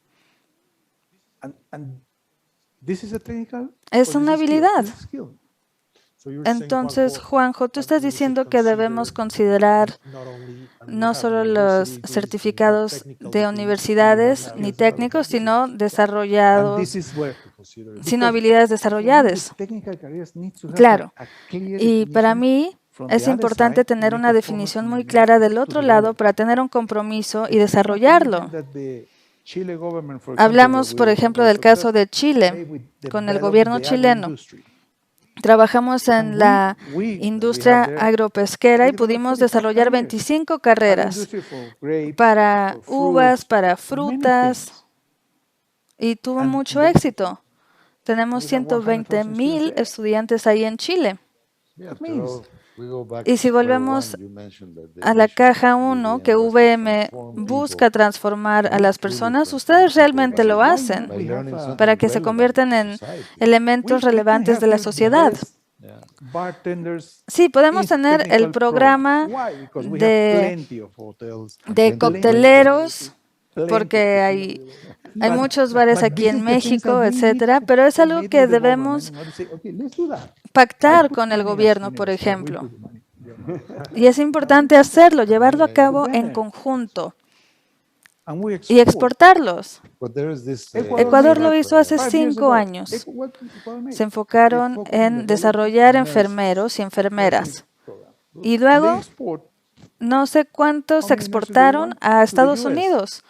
Es una habilidad. Entonces, Juanjo, tú estás diciendo que debemos considerar no solo los certificados de universidades ni técnicos, sino habilidades desarrolladas. Claro. Y para mí es importante tener una definición muy clara del otro lado para tener un compromiso y desarrollarlo. Hablamos, por ejemplo, del caso de Chile, con el gobierno chileno. Trabajamos en la industria agropesquera y pudimos desarrollar 25 carreras para uvas, para frutas, y tuvo mucho éxito. Tenemos 120,000 estudiantes ahí en Chile. Y si volvemos a la caja 1, que VM busca transformar a las personas, ustedes realmente lo hacen para que se conviertan en elementos relevantes de la sociedad. Sí, podemos tener el programa de cocteleros, porque hay muchos bares aquí en México, etcétera, pero es algo que debemos pactar con el gobierno, por ejemplo. Y es importante hacerlo, llevarlo a cabo en conjunto y exportarlos. Ecuador lo hizo hace 5 años. Se enfocaron en desarrollar enfermeros y enfermeras. Y luego, no sé cuántos se exportaron a Estados Unidos,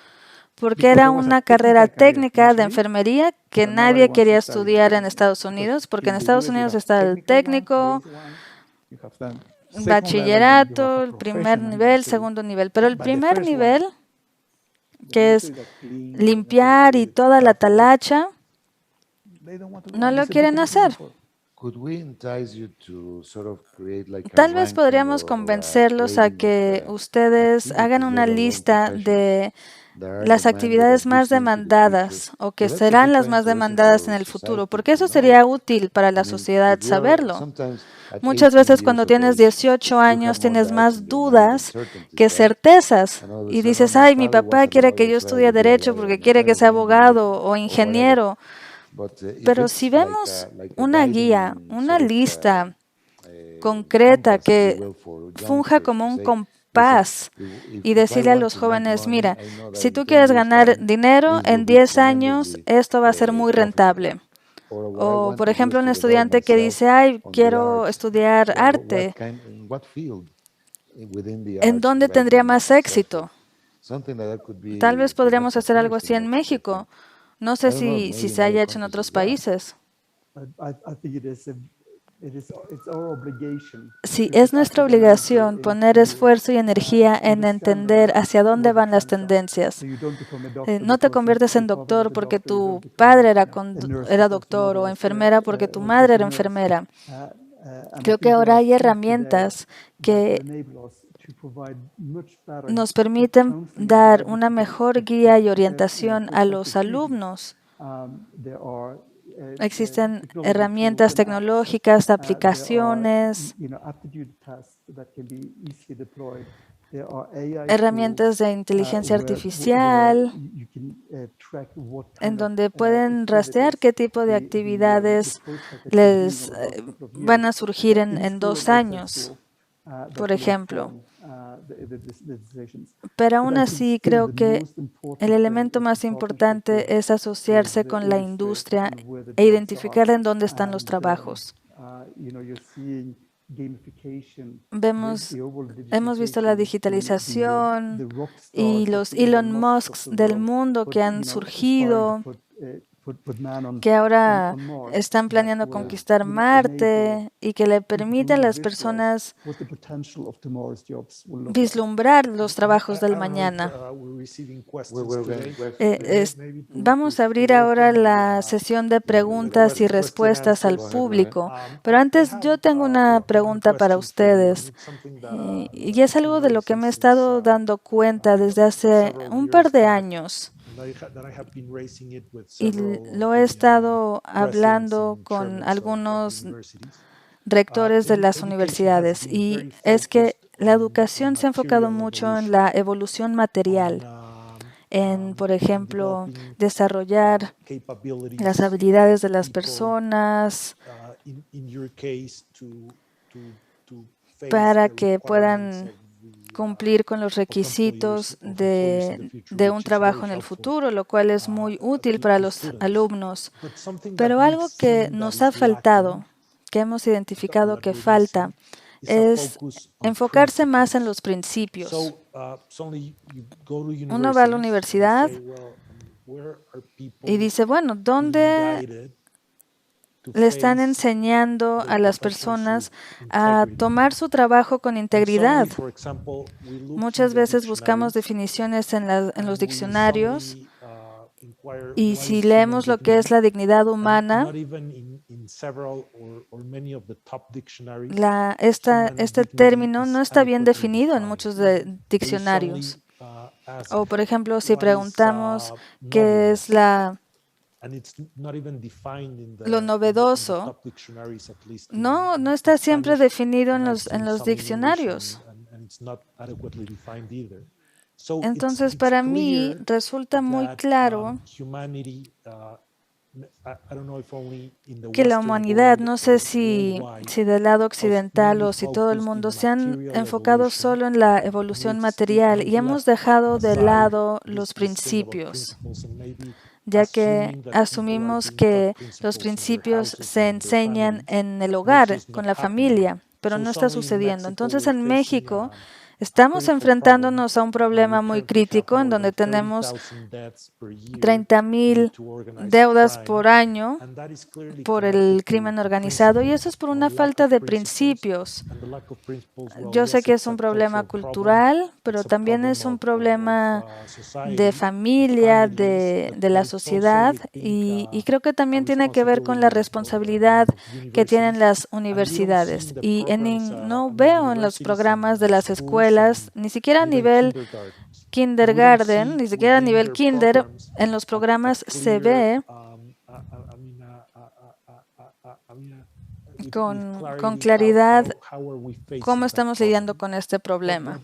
porque era una carrera técnica de enfermería que nadie quería estudiar en Estados Unidos, porque en Estados Unidos está el técnico, bachillerato, el primer nivel, segundo nivel. Pero el primer nivel, que es limpiar y toda la talacha, no lo quieren hacer. Tal vez podríamos convencerlos a que ustedes hagan una lista de las actividades más demandadas o que serán las más demandadas en el futuro, porque eso sería útil para la sociedad saberlo. Muchas veces cuando tienes 18 años tienes más dudas que certezas y dices, ay, mi papá quiere que yo estudie derecho porque quiere que sea abogado o ingeniero. Pero si vemos una guía, una lista concreta que funja como un compás y decirle a los jóvenes, mira, si tú quieres ganar dinero, en 10 años esto va a ser muy rentable. O, por ejemplo, un estudiante que dice, ay, quiero estudiar arte, ¿en dónde tendría más éxito? Tal vez podríamos hacer algo así en México. No sé si se haya hecho en otros países. Sí, es nuestra obligación poner esfuerzo y energía en entender hacia dónde van las tendencias. No te conviertes en doctor porque tu padre era doctor o enfermera porque tu madre era enfermera. Creo que ahora hay herramientas que nos permiten dar una mejor guía y orientación a los alumnos. Existen herramientas tecnológicas, aplicaciones, herramientas de inteligencia artificial, en donde pueden rastrear qué tipo de actividades les van a surgir en 2 años, por ejemplo. Pero aún así creo que el elemento más importante es asociarse con la industria e identificar en dónde están los trabajos. Hemos visto la digitalización y los Elon Musks del mundo que han surgido, que ahora están planeando conquistar Marte y que le permite a las personas vislumbrar los trabajos del mañana. Vamos a abrir ahora la sesión de preguntas y respuestas al público, pero antes yo tengo una pregunta para ustedes y es algo de lo que me he estado dando cuenta desde hace un par de años. Y lo he estado hablando con algunos rectores de las universidades, y es que la educación se ha enfocado mucho en la evolución material, en, por ejemplo, desarrollar las habilidades de las personas para que puedan cumplir con los requisitos de un trabajo en el futuro, lo cual es muy útil para los alumnos. Pero algo que nos ha faltado, que hemos identificado que falta, es enfocarse más en los principios. Uno va a la universidad y dice, bueno, ¿dónde le están enseñando a las personas a tomar su trabajo con integridad? Muchas veces buscamos definiciones en los diccionarios y si leemos lo que es la dignidad humana, este término no está bien definido en muchos diccionarios. O, por ejemplo, si preguntamos qué es lo novedoso, no está siempre definido en los diccionarios. Entonces, para mí resulta muy claro que la humanidad, no sé si del lado occidental o si todo el mundo, se han enfocado solo en la evolución material y hemos dejado de lado los principios, ya que asumimos que los principios se enseñan en el hogar, con la familia, pero no está sucediendo. Entonces, en México estamos enfrentándonos a un problema muy crítico en donde tenemos 30,000 deudas por año por el crimen organizado, y eso es por una falta de principios. Yo sé que es un problema cultural, pero también es un problema de familia, de la sociedad, y creo que también tiene que ver con la responsabilidad que tienen las universidades. Y no veo en los programas de las escuelas, ni siquiera a nivel kindergarten, ni siquiera a nivel kinder, en los programas se ve con claridad cómo estamos lidiando con este problema.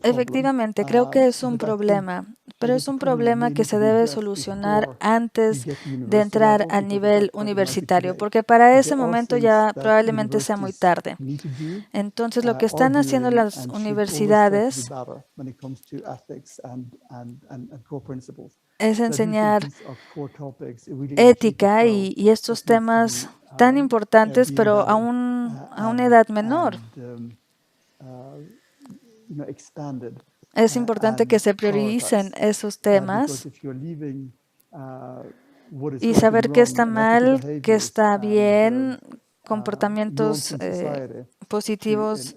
Efectivamente, creo que es un problema, pero es un problema que se debe solucionar antes de entrar al nivel universitario, porque para ese momento ya probablemente sea muy tarde. Entonces, lo que están haciendo las universidades es enseñar ética y estos temas tan importantes, pero a una edad menor. Es importante que se prioricen esos temas y saber qué está mal, qué está bien, comportamientos positivos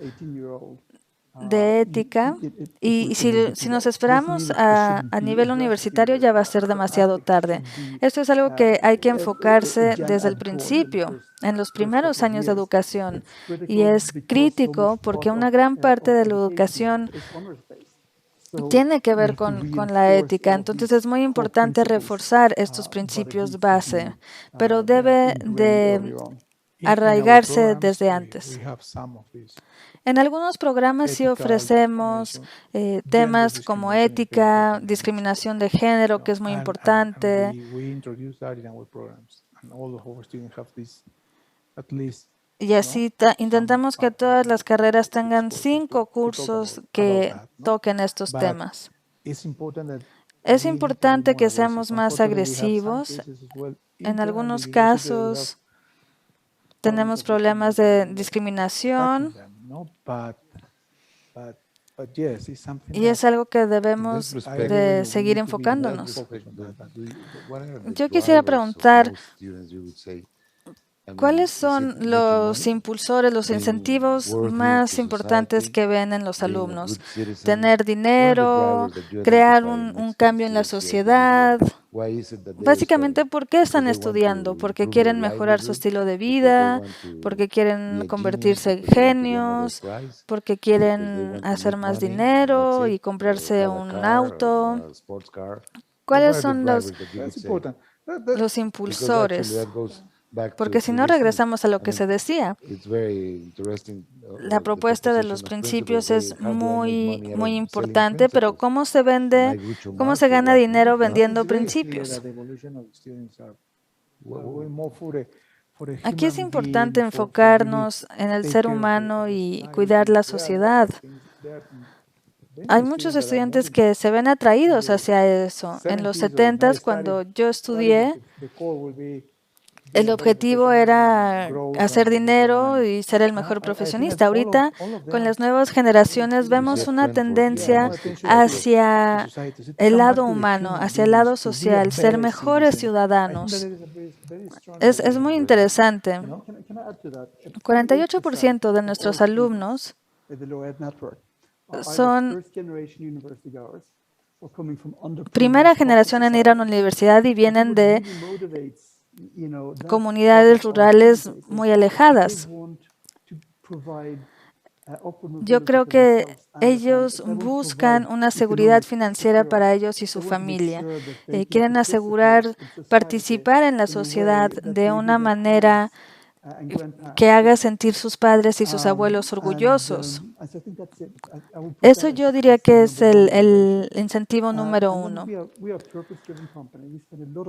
de ética. Y si nos esperamos a nivel universitario, ya va a ser demasiado tarde. Esto es algo que hay que enfocarse desde el principio, en los primeros años de educación. Y es crítico porque una gran parte de la educación tiene que ver con la ética. Entonces es muy importante reforzar estos principios base, pero debe de arraigarse desde antes. En algunos programas sí ofrecemos temas como ética, discriminación de género, que es muy importante. Y así intentamos que todas las carreras tengan 5 cursos que toquen estos temas. Es importante que seamos más agresivos. En algunos casos tenemos problemas de discriminación y es algo que debemos de seguir enfocándonos. Yo quisiera preguntar, ¿cuáles son los impulsores, los incentivos más importantes que ven en los alumnos? Tener dinero, crear un cambio en la sociedad. Básicamente, ¿por qué están estudiando? ¿Porque quieren mejorar su estilo de vida? ¿Porque quieren convertirse en genios? ¿Porque quieren hacer más dinero y comprarse un auto? ¿Cuáles son los impulsores? Porque si no, regresamos a lo que se decía. La propuesta de los principios es muy importante, pero ¿cómo se vende, cómo se gana dinero vendiendo principios? Aquí es importante enfocarnos en el ser humano y cuidar la sociedad. Hay muchos estudiantes que se ven atraídos hacia eso. En los 70s, cuando yo estudié, el objetivo era hacer dinero y ser el mejor profesionista. Ahorita, con las nuevas generaciones, vemos una tendencia hacia el lado humano, hacia el lado social, ser mejores ciudadanos. Es muy interesante. 48% de nuestros alumnos son primera generación en ir a una universidad y vienen de comunidades rurales muy alejadas. Yo creo que ellos buscan una seguridad financiera para ellos y su familia. Quieren asegurar participar en la sociedad de una manera que haga sentir sus padres y sus abuelos orgullosos. Eso yo diría que es el incentivo número 1.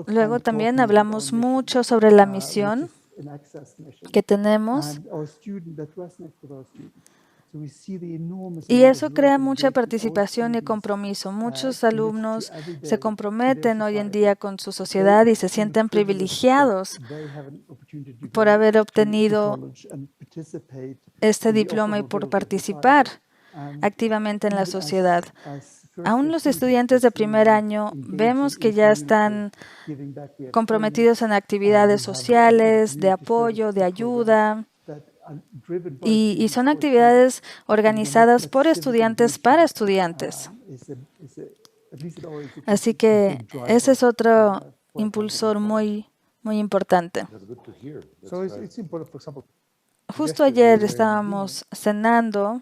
Luego también hablamos mucho sobre la misión que tenemos. Y eso crea mucha participación y compromiso. Muchos alumnos se comprometen hoy en día con su sociedad y se sienten privilegiados por haber obtenido este diploma y por participar activamente en la sociedad. Aún los estudiantes de primer año vemos que ya están comprometidos en actividades sociales, de apoyo, de ayuda. Y son actividades organizadas por estudiantes para estudiantes. Así que ese es otro impulsor muy importante. justo ayer estábamos cenando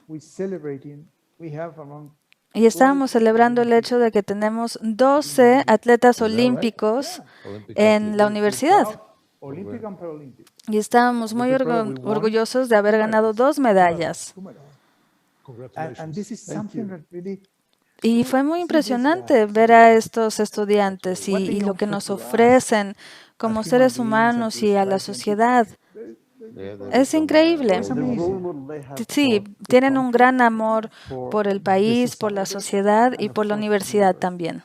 y estábamos celebrando el hecho de que tenemos 12 atletas olímpicos en la universidad. Y estábamos muy orgullosos de haber ganado 2 medallas. Y fue muy impresionante ver a estos estudiantes y lo que nos ofrecen como seres humanos y a la sociedad. Es increíble. Sí, tienen un gran amor por el país, por la sociedad y por la universidad también.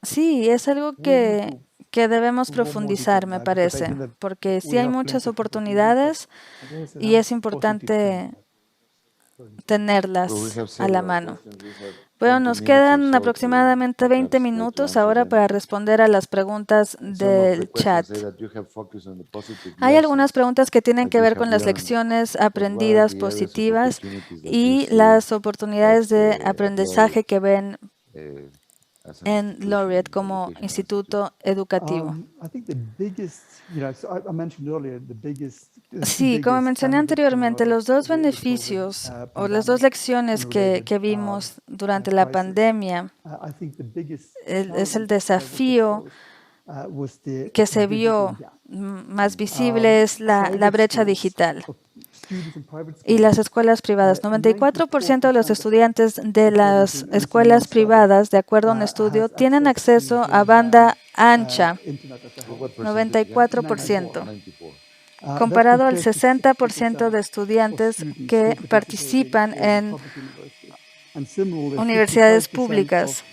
Sí, es algo que debemos profundizar, me parece, porque sí hay muchas oportunidades y es importante tenerlas a la mano. Bueno, nos quedan aproximadamente 20 minutos ahora para responder a las preguntas del chat. Hay algunas preguntas que tienen que ver con las lecciones aprendidas positivas y las oportunidades de aprendizaje que ven en Laureate como instituto educativo. Sí, como mencioné anteriormente, los 2 beneficios o las 2 lecciones que vimos durante la pandemia es el desafío que se vio más visible, es la brecha digital. Y las escuelas privadas. 94% de los estudiantes de las escuelas privadas, de acuerdo a un estudio, tienen acceso a banda ancha. 94%. Comparado al 60% de estudiantes que participan en universidades públicas.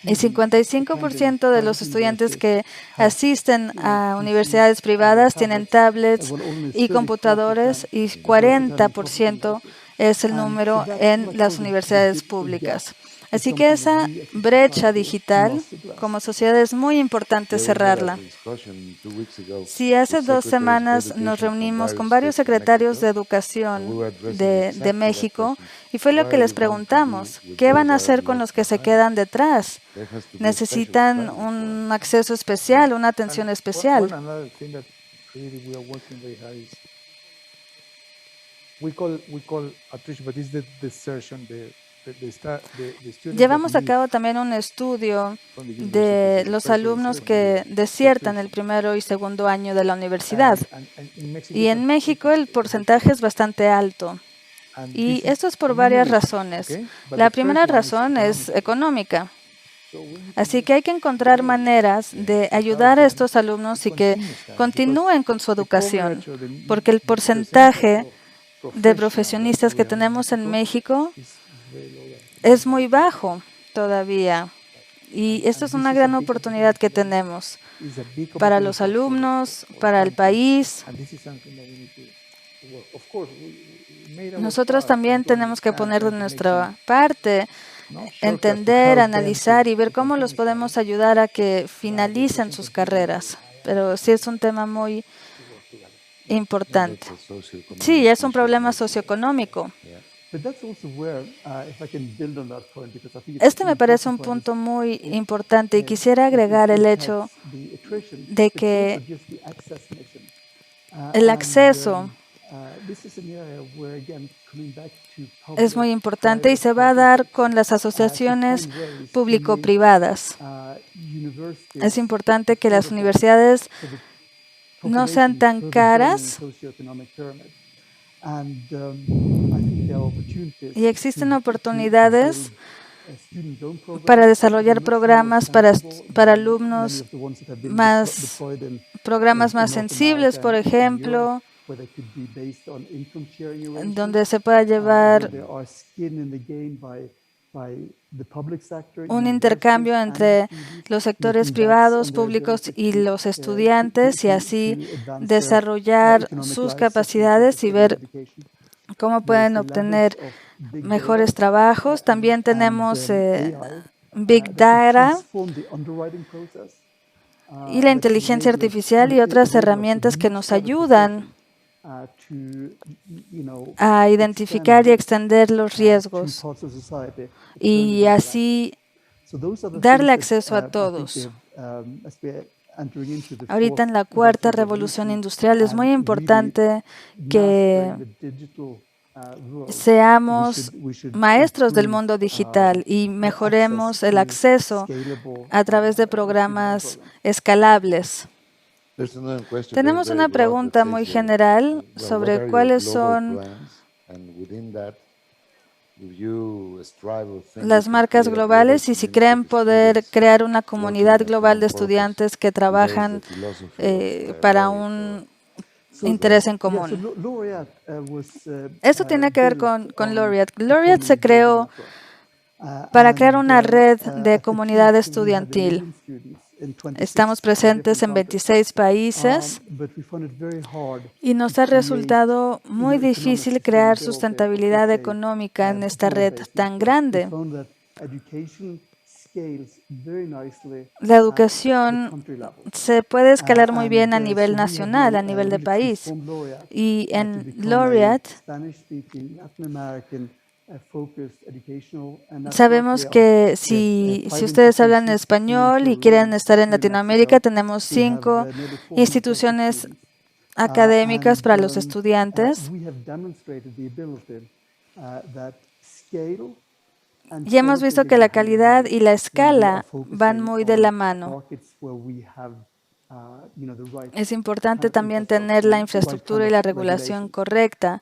Y 55% de los estudiantes que asisten a universidades privadas tienen tablets y computadores y 40% es el número en las universidades públicas. Así que esa brecha digital, como sociedad, es muy importante cerrarla. Si hace 2 semanas nos reunimos con varios secretarios de educación de México y fue lo que les preguntamos, ¿qué van a hacer con los que se quedan detrás? Necesitan un acceso especial, una atención especial. Llevamos a cabo también un estudio de los alumnos que desiertan el primero y segundo año de la universidad. Y en México el porcentaje es bastante alto. Y esto es por varias razones. La primera razón es económica. Así que hay que encontrar maneras de ayudar a estos alumnos y que continúen con su educación, porque el porcentaje de profesionistas que tenemos en México es muy bajo todavía. Y esta es una gran oportunidad que tenemos para los alumnos, para el país. Nosotros también tenemos que poner de nuestra parte, entender, analizar y ver cómo los podemos ayudar a que finalicen sus carreras. Pero sí es un tema muy importante. Sí, es un problema socioeconómico. Este me parece un punto muy importante y quisiera agregar el hecho de que el acceso es muy importante y se va a dar con las asociaciones público-privadas. Es importante que las universidades no sean tan caras y existen oportunidades para desarrollar programas para alumnos programas más sensibles, por ejemplo, donde se pueda llevar un intercambio entre los sectores privados, públicos y los estudiantes y así desarrollar sus capacidades y ver cómo pueden obtener mejores trabajos. También tenemos Big Data y la inteligencia artificial y otras herramientas que nos ayudan a identificar y extender los riesgos y así darle acceso a todos. ahorita en la cuarta revolución industrial es muy importante que seamos maestros del mundo digital y mejoremos el acceso a través de programas escalables. Tenemos una pregunta muy general sobre cuáles son las marcas globales y si creen poder crear una comunidad global de estudiantes que trabajan para un interés en común. Esto tiene que ver con Laureate. Laureate se creó para crear una red de comunidad estudiantil. Estamos presentes en 26 países y nos ha resultado muy difícil crear sustentabilidad económica en esta red tan grande. La educación se puede escalar muy bien a nivel nacional, a nivel de país. Y en Laureate sabemos que si ustedes hablan español y quieren estar en Latinoamérica, tenemos 5 instituciones académicas para los estudiantes. Y hemos visto que la calidad y la escala van muy de la mano. Es importante también tener la infraestructura y la regulación correcta.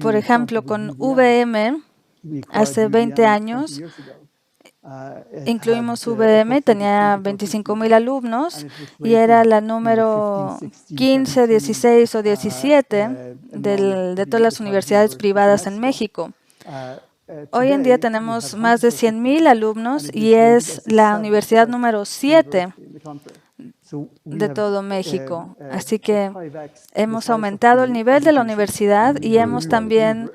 Por ejemplo, con VM, hace 20 años, incluimos VM, tenía 25,000 alumnos y era la número 15, 16 o 17 de todas las universidades privadas en México. Hoy en día tenemos más de 100,000 alumnos y es la universidad número 7 de todo México. Así que hemos aumentado el nivel de la universidad y hemos también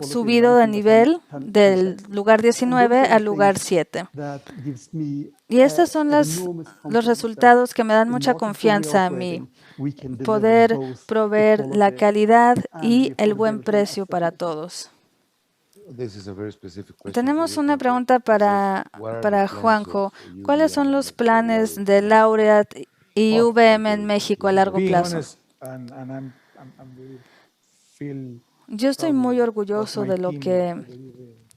subido de nivel del lugar 19 al lugar 7. Y estos son los resultados que me dan mucha confianza a mí. Poder proveer la calidad y el buen precio para todos. Tenemos una pregunta para Juanjo. ¿Cuáles son los planes de Laureate y VM en México a largo plazo? Yo estoy muy orgulloso de lo que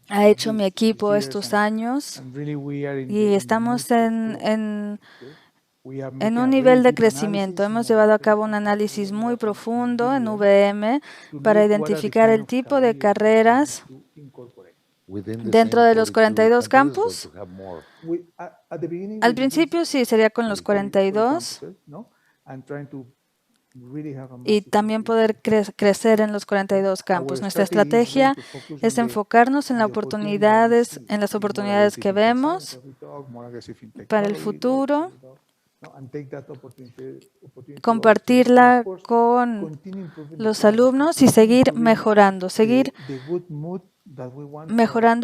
ha hecho mi equipo estos años y estamos en un nivel de crecimiento. Hemos llevado a cabo un análisis muy profundo en VM para identificar el tipo de carreras dentro de los 42 campus. Al principio sí, sería con los 42 y también poder crecer en los 42 campus. Nuestra estrategia es enfocarnos en las oportunidades que vemos para el futuro, compartirla con los alumnos y seguir mejorando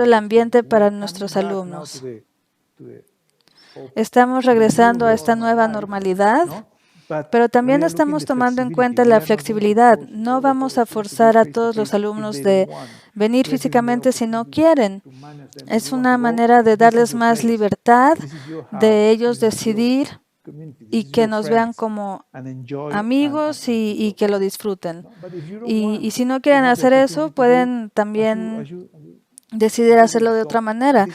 el ambiente para nuestros alumnos. Estamos regresando a esta nueva normalidad, pero también estamos tomando en cuenta la flexibilidad. No vamos a forzar a todos los alumnos de venir físicamente si no quieren. Es una manera de darles más libertad, de ellos decidir y que nos vean como amigos y que lo disfruten. Y si no quieren hacer eso, pueden también decidir hacerlo de otra manera.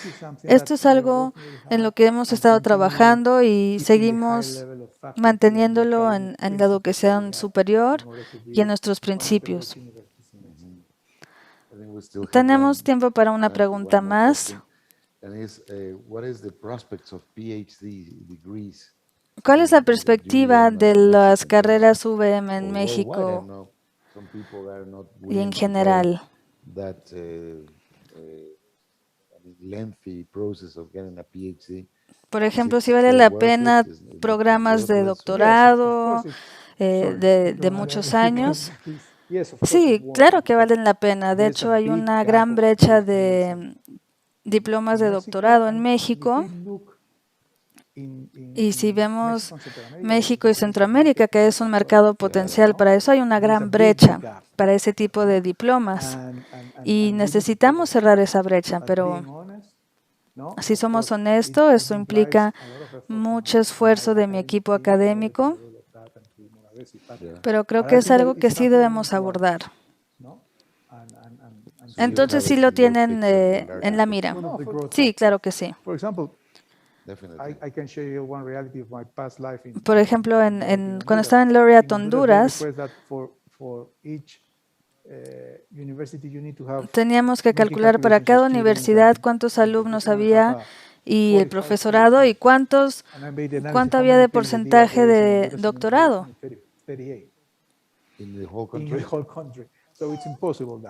Esto es algo en lo que hemos estado trabajando y seguimos manteniéndolo en la educación superior y en nuestros principios. Tenemos tiempo para una pregunta más. ¿Cuál es la perspectiva de las carreras VM en México y en general? Por ejemplo, si vale la pena programas de doctorado de muchos años. Sí, claro que valen la pena. De hecho, hay una gran brecha de diplomas de doctorado en México. Y si vemos México y Centroamérica, que es un mercado potencial para eso, hay una gran brecha para ese tipo de diplomas. Y necesitamos cerrar esa brecha, pero Si somos honestos, esto implica mucho esfuerzo de mi equipo académico, pero creo que es algo que sí debemos abordar. Entonces sí lo tienen en la mira. Sí, claro que sí. Por ejemplo, cuando estaba en Laureate, Honduras, teníamos que calcular para cada universidad cuántos alumnos había y el profesorado y cuánto había de porcentaje de doctorado.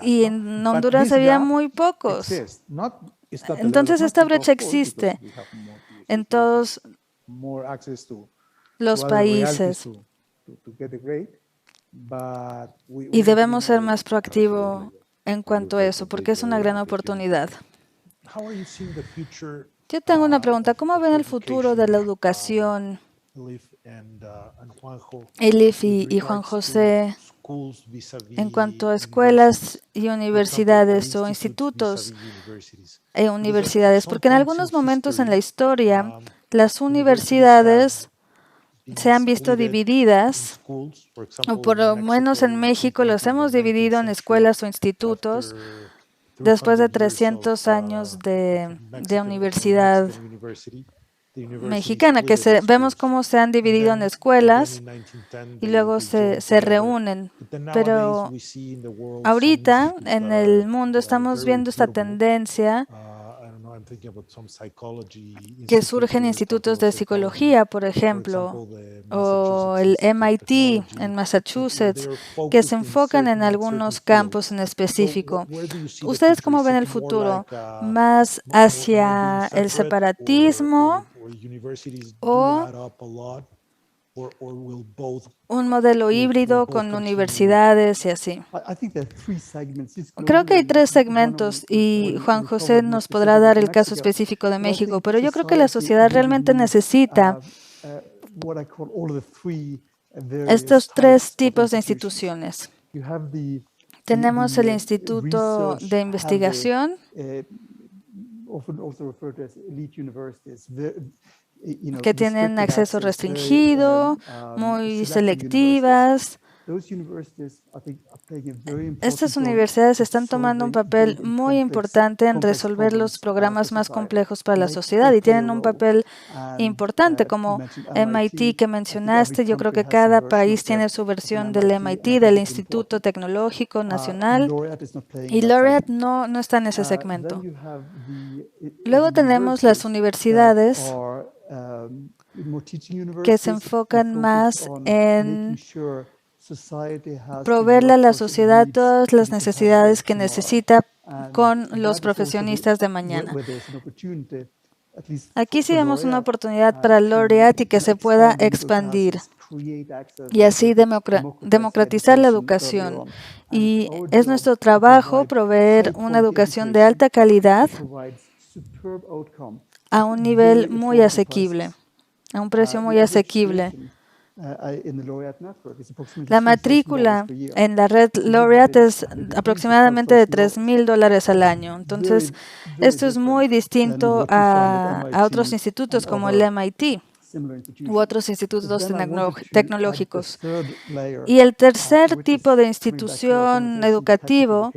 Y en Honduras había muy pocos. Entonces esta brecha existe en todos los países. Y debemos ser más proactivos en cuanto a eso, porque es una gran oportunidad. Yo tengo una pregunta. ¿Cómo ven el futuro de la educación, Elif y Juan José, en cuanto a escuelas y universidades o institutos e universidades? Porque en algunos momentos en la historia, las universidades se han visto divididas, o por lo menos en México los hemos dividido en escuelas o institutos después de 300 años de universidad mexicana, que vemos cómo se han dividido en escuelas y luego se reúnen. Pero ahorita en el mundo estamos viendo esta tendencia que surgen institutos de psicología, por ejemplo, o el MIT en Massachusetts, que se enfocan en algunos campos en específico. ¿Ustedes cómo ven el futuro? ¿Más hacia el separatismo o un modelo híbrido con universidades y así? Creo que hay 3 segmentos y Juan José nos podrá dar el caso específico de México, pero yo creo que la sociedad realmente necesita estos 3 tipos de instituciones. Tenemos el Instituto de Investigación, que tienen acceso restringido, muy selectivas. Estas universidades están tomando un papel muy importante en resolver los programas más complejos para la sociedad y tienen un papel importante como MIT que mencionaste. Yo creo que cada país tiene su versión del MIT, del Instituto Tecnológico Nacional, y Laureate no está en ese segmento. Luego tenemos las universidades que se enfocan más en proveerle a la sociedad todas las necesidades que necesita con los profesionistas de mañana. Aquí sí vemos una oportunidad para Laureate y que se pueda expandir y así democratizar la educación. Y es nuestro trabajo proveer una educación de alta calidad a un nivel muy asequible, a un precio muy asequible. La matrícula en la red Laureate es aproximadamente de $3,000 al año. Entonces, esto es muy distinto a otros institutos como el MIT u otros institutos tecnológicos. Y el tercer tipo de institución educativo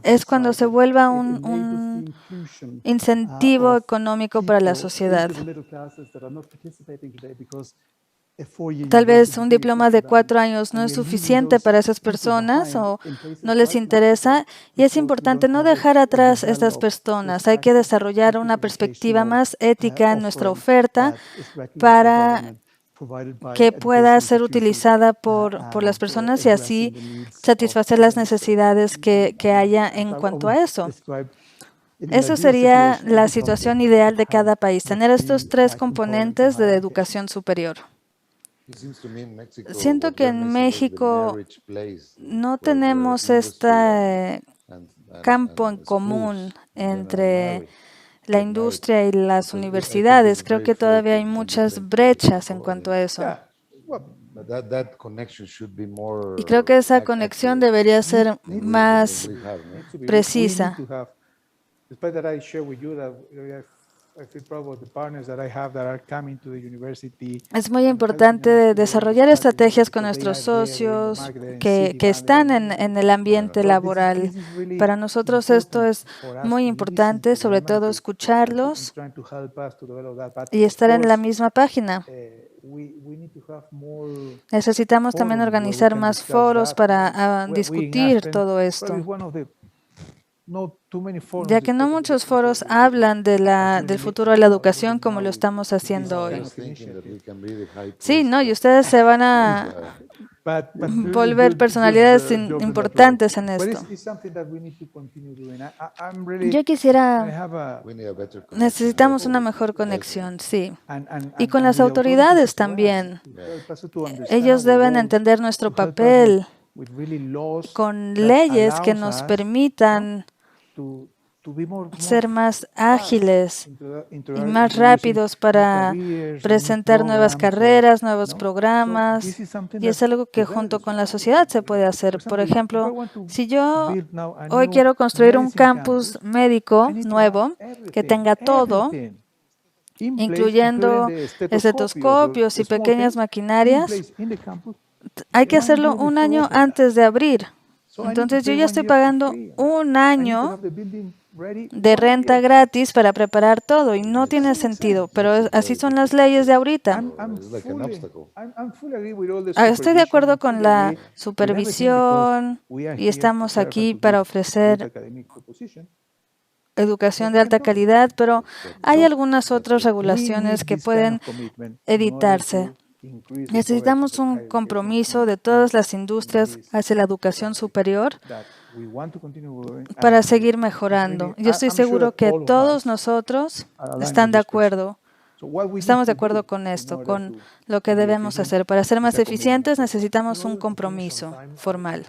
es cuando se vuelva un incentivo económico para la sociedad. Tal vez un diploma de 4 años no es suficiente para esas personas o no les interesa, y es importante no dejar atrás a estas personas. Hay que desarrollar una perspectiva más ética en nuestra oferta para que pueda ser utilizada por las personas y así satisfacer las necesidades que haya en cuanto a eso. Eso sería la situación ideal de cada país, tener estos 3 componentes de educación superior. Siento que en México no tenemos este campo en común entre la industria y las universidades. Creo que todavía hay muchas brechas en cuanto a eso. Y creo que esa conexión debería ser más precisa. Es muy importante desarrollar estrategias con nuestros socios que están en el ambiente laboral. Para nosotros esto es muy importante, sobre todo escucharlos y estar en la misma página. Necesitamos también organizar más foros para discutir todo esto, ya que no muchos foros hablan del futuro de la educación como lo estamos haciendo hoy. Sí, ¿no? Y ustedes se van a volver personalidades importantes en esto. Yo necesitamos una mejor conexión, sí. Y con las autoridades también. Ellos deben entender nuestro papel con leyes que nos permitan ser más ágiles y más rápidos para presentar nuevas carreras, nuevos programas. Y es algo que junto con la sociedad se puede hacer. Por ejemplo, si yo hoy quiero construir un campus médico nuevo que tenga todo, incluyendo estetoscopios y pequeñas maquinarias, hay que hacerlo un año antes de abrir. Entonces yo ya estoy pagando un año de renta gratis para preparar todo y no tiene sentido, pero así son las leyes de ahorita. Estoy de acuerdo con la supervisión y estamos aquí para ofrecer educación de alta calidad, pero hay algunas otras regulaciones que pueden evitarse. Necesitamos un compromiso de todas las industrias hacia la educación superior para seguir mejorando. Yo estoy seguro que todos nosotros estamos de acuerdo con esto, con lo que debemos hacer. Para ser más eficientes necesitamos un compromiso formal.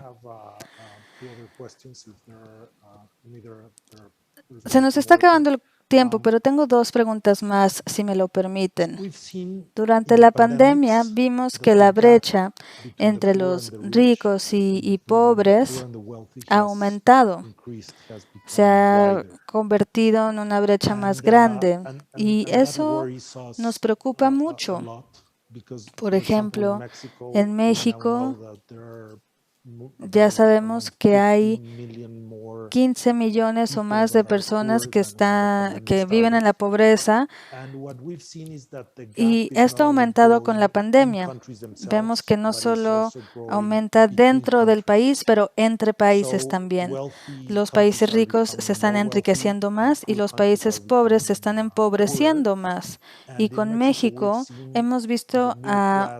Se nos está acabando el tiempo, pero tengo dos preguntas más, si me lo permiten. Durante la pandemia vimos que la brecha entre los ricos y pobres ha aumentado. Se ha convertido en una brecha más grande y eso nos preocupa mucho. Por ejemplo, en México ya sabemos que hay 15 millones o más de personas que viven en la pobreza y esto ha aumentado con la pandemia. Vemos que no solo aumenta dentro del país, pero entre países también. Los países ricos se están enriqueciendo más y los países pobres se están empobreciendo más. Y con México hemos visto a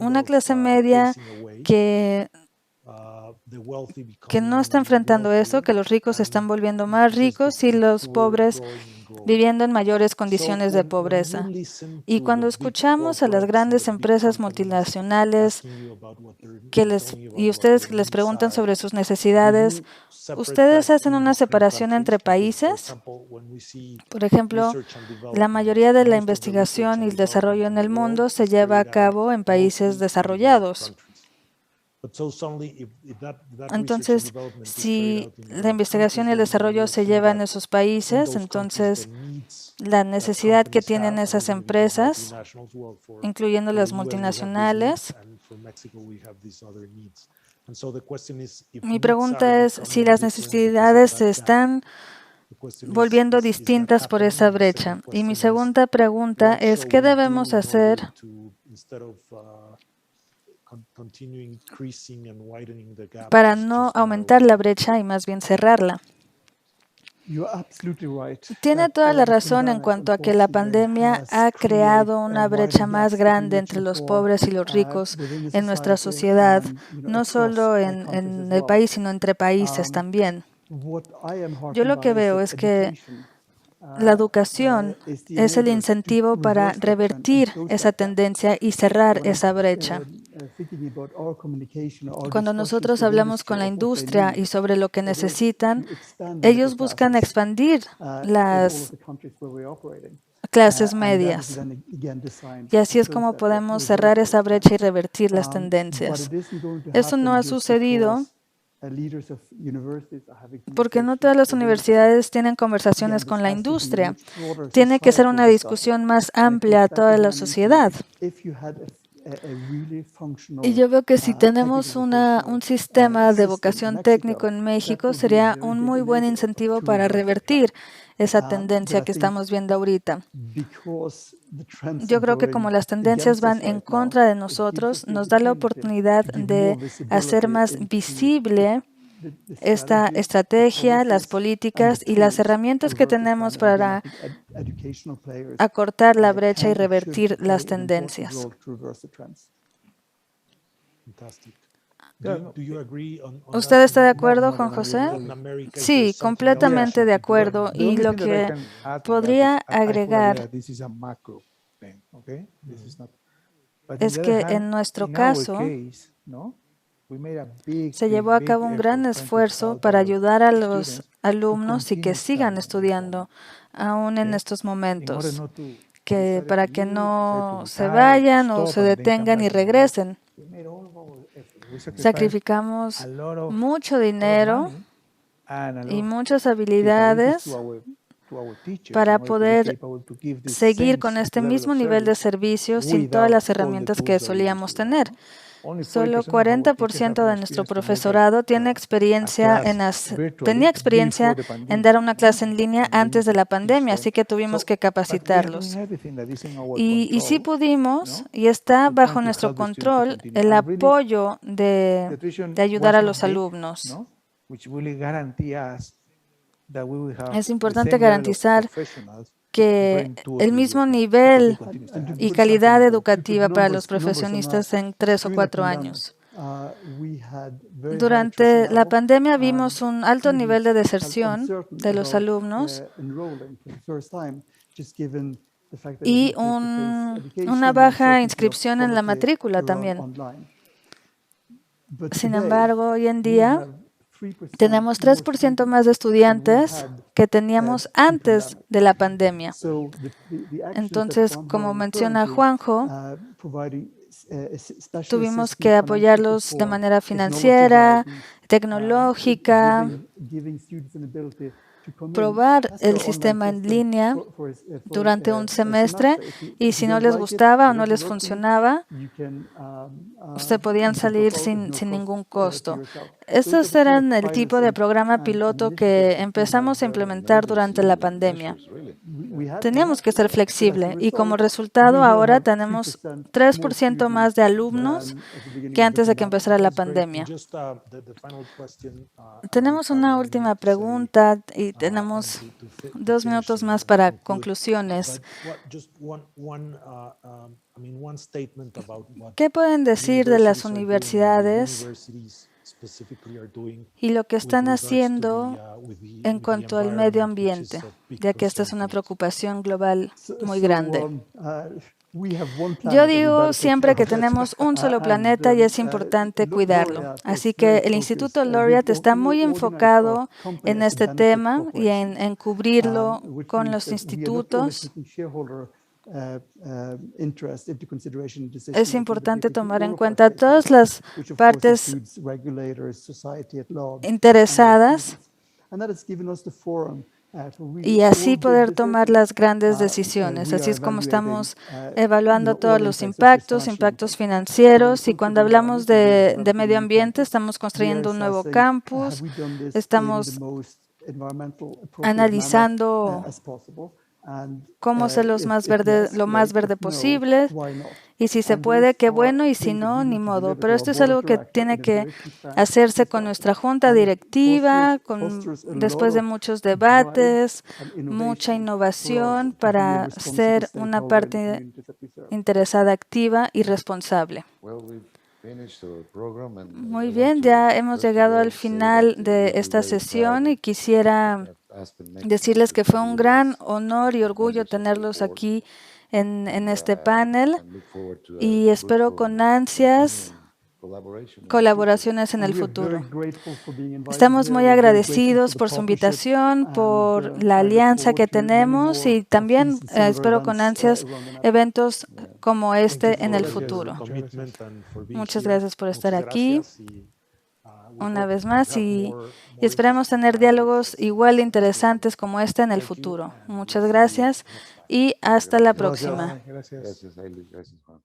una clase media que no está enfrentando eso, que los ricos se están volviendo más ricos y los pobres viviendo en mayores condiciones de pobreza. Y cuando escuchamos a las grandes empresas multinacionales y ustedes les preguntan sobre sus necesidades, ¿ustedes hacen una separación entre países? Por ejemplo, la mayoría de la investigación y el desarrollo en el mundo se lleva a cabo en países desarrollados. Entonces, si la investigación y el desarrollo se llevan en esos países, entonces la necesidad que tienen esas empresas, incluyendo las multinacionales, mi pregunta es si las necesidades se están volviendo distintas por esa brecha. Y mi segunda pregunta es, ¿qué debemos hacer para no aumentar la brecha y más bien cerrarla? Tiene toda la razón en cuanto a que la pandemia ha creado una brecha más grande entre los pobres y los ricos en nuestra sociedad, no solo en el país, sino entre países también. Yo lo que veo es que la educación es el incentivo para revertir esa tendencia y cerrar esa brecha. Cuando nosotros hablamos con la industria y sobre lo que necesitan, ellos buscan expandir las clases medias. Y así es como podemos cerrar esa brecha y revertir las tendencias. Eso no ha sucedido porque no todas las universidades tienen conversaciones con la industria. Tiene que ser una discusión más amplia a toda la sociedad. Y yo veo que si tenemos un sistema de vocación técnico en México, sería un muy buen incentivo para revertir esa tendencia que estamos viendo ahorita. Yo creo que como las tendencias van en contra de nosotros, nos da la oportunidad de hacer más visible esta estrategia, las políticas y las herramientas que tenemos para acortar la brecha y revertir las tendencias. ¿Usted está de acuerdo, Juan José? Sí, completamente de acuerdo. Y lo que podría agregar es que en nuestro caso se llevó a cabo un gran esfuerzo para ayudar a los alumnos y que sigan estudiando aún en estos momentos, para que no se vayan o se detengan y regresen. Sacrificamos mucho dinero y muchas habilidades para poder seguir con este mismo nivel de servicio sin todas las herramientas que solíamos tener. Solo 40% de nuestro profesorado tenía experiencia en dar una clase en línea antes de la pandemia, así que tuvimos que capacitarlos. Y sí pudimos, y está bajo nuestro control, el apoyo de ayudar a los alumnos. Es importante garantizar que el mismo nivel y calidad educativa para los profesionistas en 3 o 4 años. Durante la pandemia vimos un alto nivel de deserción de los alumnos y una baja inscripción en la matrícula también. Sin embargo, hoy en día tenemos 3% más de estudiantes que teníamos antes de la pandemia. Entonces, como menciona Juanjo, tuvimos que apoyarlos de manera financiera, tecnológica, probar el sistema en línea durante un semestre y si no les gustaba o no les funcionaba, se podían salir sin ningún costo. Estos eran el tipo de programa piloto que empezamos a implementar durante la pandemia. Teníamos que ser flexibles y como resultado ahora tenemos 3% más de alumnos que antes de que empezara la pandemia. Tenemos una última pregunta y tenemos 2 minutos más para conclusiones. ¿Qué pueden decir de las universidades y lo que están haciendo en cuanto al medio ambiente, ya que esta es una preocupación global muy grande? Yo digo siempre que tenemos un solo planeta y es importante cuidarlo. Así que el Instituto Laureate está muy enfocado en este tema y en cubrirlo con los institutos. Es importante tomar en cuenta todas las partes interesadas y así poder tomar las grandes decisiones. Así es como estamos evaluando todos los impactos financieros y cuando hablamos de medio ambiente estamos construyendo un nuevo campus, estamos analizando cómo ser lo más verde posible y si se puede, qué bueno, y si no, ni modo. Pero esto es algo que tiene que hacerse con nuestra junta directiva, después de muchos debates, mucha innovación para ser una parte interesada, activa y responsable. Muy bien, ya hemos llegado al final de esta sesión y quisiera decirles que fue un gran honor y orgullo tenerlos aquí en este panel y espero con ansias colaboraciones en el futuro. Estamos muy agradecidos por su invitación, por la alianza que tenemos y también espero con ansias eventos como este en el futuro. Muchas gracias por estar aquí una vez más y esperamos tener diálogos igual de interesantes como este en el futuro. Muchas gracias y hasta la próxima. Gracias, Aileen. Gracias, Juan.